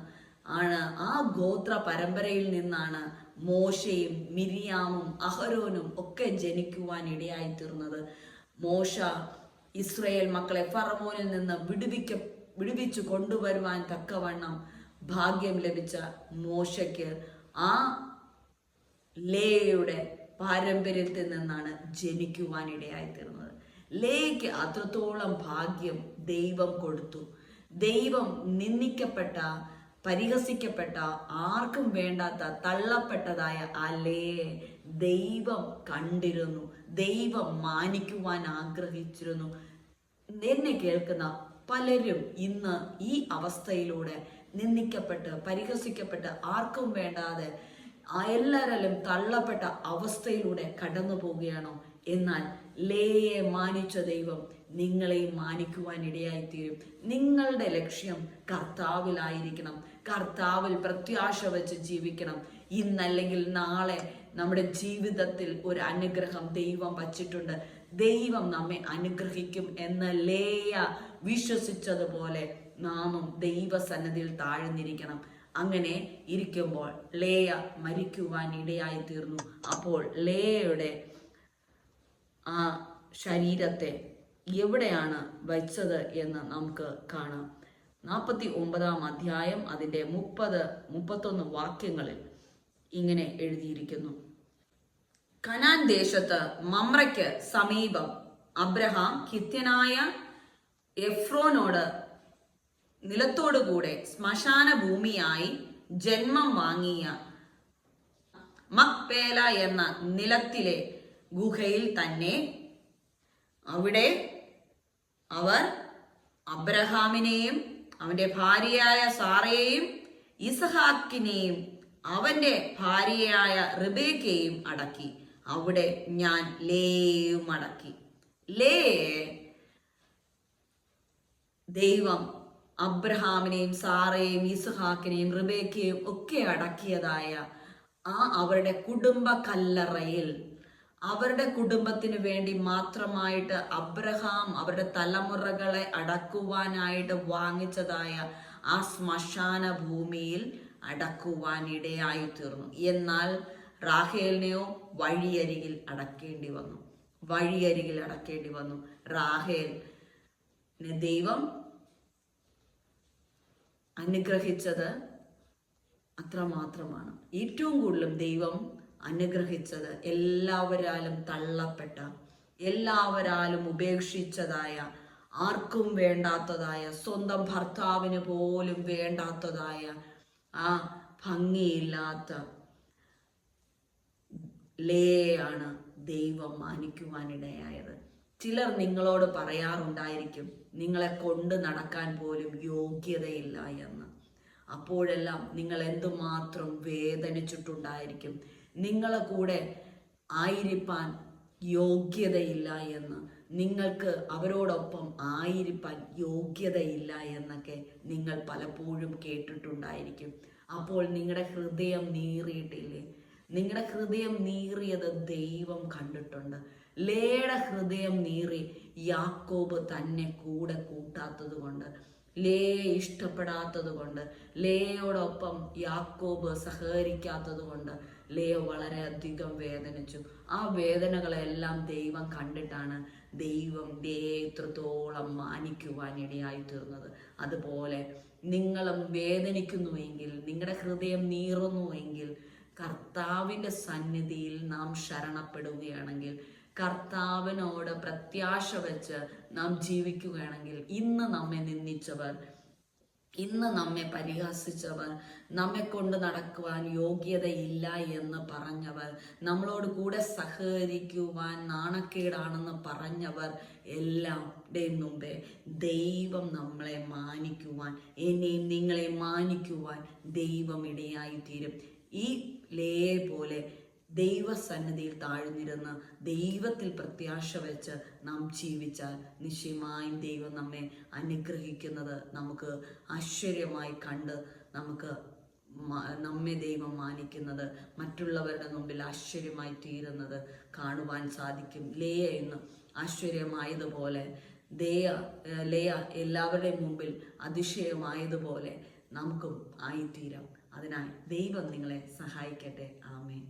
ആണ്, ആ ഗോത്ര പരമ്പരയിൽ നിന്നാണ് മോശയും മിരിയാമും അഹരോനും ഒക്കെ ജനിക്കുവാൻ ഇടയായി തീർന്നത്. മോശ ഇസ്രായേൽ മക്കളെ ഫറവോനിൽ നിന്ന് വിടുവിച്ചു കൊണ്ടുവരുവാൻ തക്കവണ്ണം ഭാഗ്യം ലഭിച്ച മോശയ്ക്ക് ആ ലേയുടെ പാരമ്പര്യത്തിൽ നിന്നാണ് ജനിക്കുവാൻ ഇടയായി തീർന്നത്. ലേയ്ക്ക് അത്രത്തോളം ഭാഗ്യം ദൈവം കൊടുത്തു. ദൈവം നിന്ദിക്കപ്പെട്ട, പരിഹസിക്കപ്പെട്ട, ആർക്കും വേണ്ടാത്ത, തള്ളപ്പെട്ടതായ ആ ലേയെ ദൈവം കണ്ടിരുന്നു. ദൈവം മാനിക്കുവാൻ ആഗ്രഹിച്ചിരുന്നു. എന്നെ കേൾക്കുന്ന പലരും ഇന്ന് ഈ അവസ്ഥയിലൂടെ നിന്ദിക്കപ്പെട്ട്, പരിഹസിക്കപ്പെട്ട്, ആർക്കും വേണ്ടാതെ എല്ലാവരും തള്ളപ്പെട്ട അവസ്ഥയിലൂടെ കടന്നു പോവുകയാണോ? എന്നാൽ ലേയെ മാനിച്ച ദൈവം നിങ്ങളെയും മാനിക്കുവാൻ ഇടയായിത്തീരും. നിങ്ങളുടെ ലക്ഷ്യം കർത്താവിലായിരിക്കണം. കർത്താവിൽ പ്രത്യാശ വെച്ച് ജീവിക്കണം. ഇന്നല്ലെങ്കിൽ നാളെ നമ്മുടെ ജീവിതത്തിൽ ഒരു അനുഗ്രഹം ദൈവം വച്ചിട്ടുണ്ട്. ദൈവം നമ്മെ അനുഗ്രഹിക്കും എന്ന് ലേയ വിശ്വസിച്ചതുപോലെ നാമും ദൈവസന്നിധിയിൽ താഴ്ന്നിരിക്കണം. അങ്ങനെ ഇരിക്കുമ്പോൾ ലേയ മരിക്കുവാൻ ഇടയായി തീർന്നു. അപ്പോൾ ലേയയുടെ ആ ശരീരത്തെ എവിടെയാണ് വച്ചത് എന്ന് നമുക്ക് കാണാം. 49 അധ്യായം അതിൻ്റെ 30-31 വാക്യങ്ങളിൽ ഇങ്ങനെ എഴുതിയിരിക്കുന്നു. കനാൻ ദേശത്ത് മമ്രയ്ക്ക് സമീപം അബ്രഹാം ഹിത്യനായ എഫ്രോനോട് നിലത്തോടുകൂടെ ശ്മശാന ഭൂമിയായി ജന്മം വാങ്ങിയ മക്പേല എന്ന നിലത്തിലെ ഗുഹയിൽ തന്നെ, അവിടെ അവർ അബ്രഹാമിനെയും അവന്റെ ഭാര്യയായ സാറയെയും ഇസഹാക്കിനെയും അവന്റെ ഭാര്യയായ റിബേക്കയെയും അടക്കി. അവിടെ ഞാൻ ലേയും അടക്കി. ലേയെ ദൈവം അബ്രഹാമിനെയും സാറയെയും ഇസഹാക്കിനെയും റിബേക്കയെയും ഒക്കെ അടക്കിയതായ ആ അവരുടെ കുടുംബ കല്ലറയിൽ, അവരുടെ കുടുംബത്തിന് വേണ്ടി മാത്രമായിട്ട് അബ്രഹാം അവരുടെ തലമുറകളെ അടക്കുവാനായിട്ട് വാങ്ങിച്ചതായ ആ ശ്മശാന ഭൂമിയിൽ അടക്കുവാൻ ഇടയായി തീർന്നു. എന്നാൽ റാഹേലിനെയോ വഴിയരികിൽ അടക്കേണ്ടി വന്നു. റാഹേലിനെ ദൈവം അനുഗ്രഹിച്ചത് അത്രമാത്രമാണ്. ഏറ്റവും കൂടുതലും ദൈവം അനുഗ്രഹിച്ചത് എല്ലാവരാലും തള്ളപ്പെട്ട, എല്ലാവരാലും ഉപേക്ഷിച്ചതായ, ആർക്കും വേണ്ടാത്തതായ, സ്വന്തം ഭർത്താവിന് പോലും വേണ്ടാത്തതായ ആ ഭംഗിയില്ലാത്ത ലേയാണ് ദൈവം മാനിക്കുവാനിടയായത്. ചിലർ നിങ്ങളോട് പറയാറുണ്ടായിരിക്കും, നിങ്ങളെ കൊണ്ട് നടക്കാൻ പോലും യോഗ്യതയില്ല എന്ന്. അപ്പോഴെല്ലാം നിങ്ങൾ എന്തുമാത്രം വേദനിച്ചിട്ടുണ്ടായിരിക്കും. നിങ്ങളെ കൂടെ ആയിരിക്കാൻ യോഗ്യതയില്ല എന്ന്, നിങ്ങൾക്ക് അവരോടൊപ്പം ആയിരിക്കാൻ യോഗ്യതയില്ല എന്നൊക്കെ നിങ്ങൾ പലപ്പോഴും കേട്ടിട്ടുണ്ടായിരിക്കും. അപ്പോൾ നിങ്ങളുടെ ഹൃദയം നീറിയിട്ടില്ലേ? നിങ്ങളുടെ ഹൃദയം നീറിയത് ദൈവം കണ്ടിട്ടുണ്ട്. ലേയുടെ ഹൃദയം നീറി യാക്കോബ് തന്നെ കൂടെ കൂട്ടാത്തത് കൊണ്ട്. ലേയെ ഇഷ്ടപ്പെടാത്തത് കൊണ്ട്, ലേയോടൊപ്പം യാക്കോബ് സഹകരിക്കാത്തത് കൊണ്ട് ലേയ വളരെയധികം വേദനിച്ചു. ആ വേദനകളെല്ലാം ദൈവം കണ്ടിട്ടാണ് ദൈവം ലേയെ ഇത്രത്തോളം മാനിക്കുവാൻ ഇടയായി തീർന്നത്. അതുപോലെ നിങ്ങളും വേദനിക്കുന്നുവെങ്കിൽ, നിങ്ങളുടെ ഹൃദയം നീറുന്നുവെങ്കിൽ, കർത്താവിൻ്റെ സന്നിധിയിൽ നാം ശരണപ്പെടുകയാണെങ്കിൽ, കർത്താവിനോട് പ്രത്യാശ വെച്ച് നാം ജീവിക്കുകയാണെങ്കിൽ, ഇന്ന് നമ്മെ നിന്ദിച്ചവർ, ഇന്ന് നമ്മെ പരിഹസിച്ചവർ, നമ്മെ കൊണ്ട് നടക്കുവാൻ യോഗ്യതയില്ല എന്ന് പറഞ്ഞവർ, നമ്മളോട് കൂടെ സഹകരിക്കുവാൻ നാണക്കേടാണെന്ന് പറഞ്ഞവർ എല്ലാവരുടെയും മുമ്പേ ദൈവം നമ്മളെ മാനിക്കുവാൻ, എന്നെയും നിങ്ങളെ മാനിക്കുവാൻ ദൈവം ഇടയായി തീരും. ഈ ലേയെ പോലെ ദൈവസന്നിധിയിൽ താഴ്ന്നിരുന്ന് ദൈവത്തിൽ പ്രത്യാശ വെച്ച് നാം ജീവിച്ചാൽ നിശ്ചയമായും ദൈവം നമ്മെ അനുഗ്രഹിക്കുന്നത് നമുക്ക് ആശ്ചര്യമായി കണ്ട്, നമുക്ക് നമ്മെ ദൈവം മാനിക്കുന്നത് മറ്റുള്ളവരുടെ മുമ്പിൽ ആശ്ചര്യമായി തീരുന്നത് കാണുവാൻ സാധിക്കും. ലേയ എന്ന് ആശ്ചര്യമായതുപോലെ ലേയ എല്ലാവരുടെയും മുമ്പിൽ അതിശയമായതുപോലെ നമുക്കും ആയിത്തീരാം. അതിനായി ദൈവം നിങ്ങളെ സഹായിക്കട്ടെ. ആമേൻ.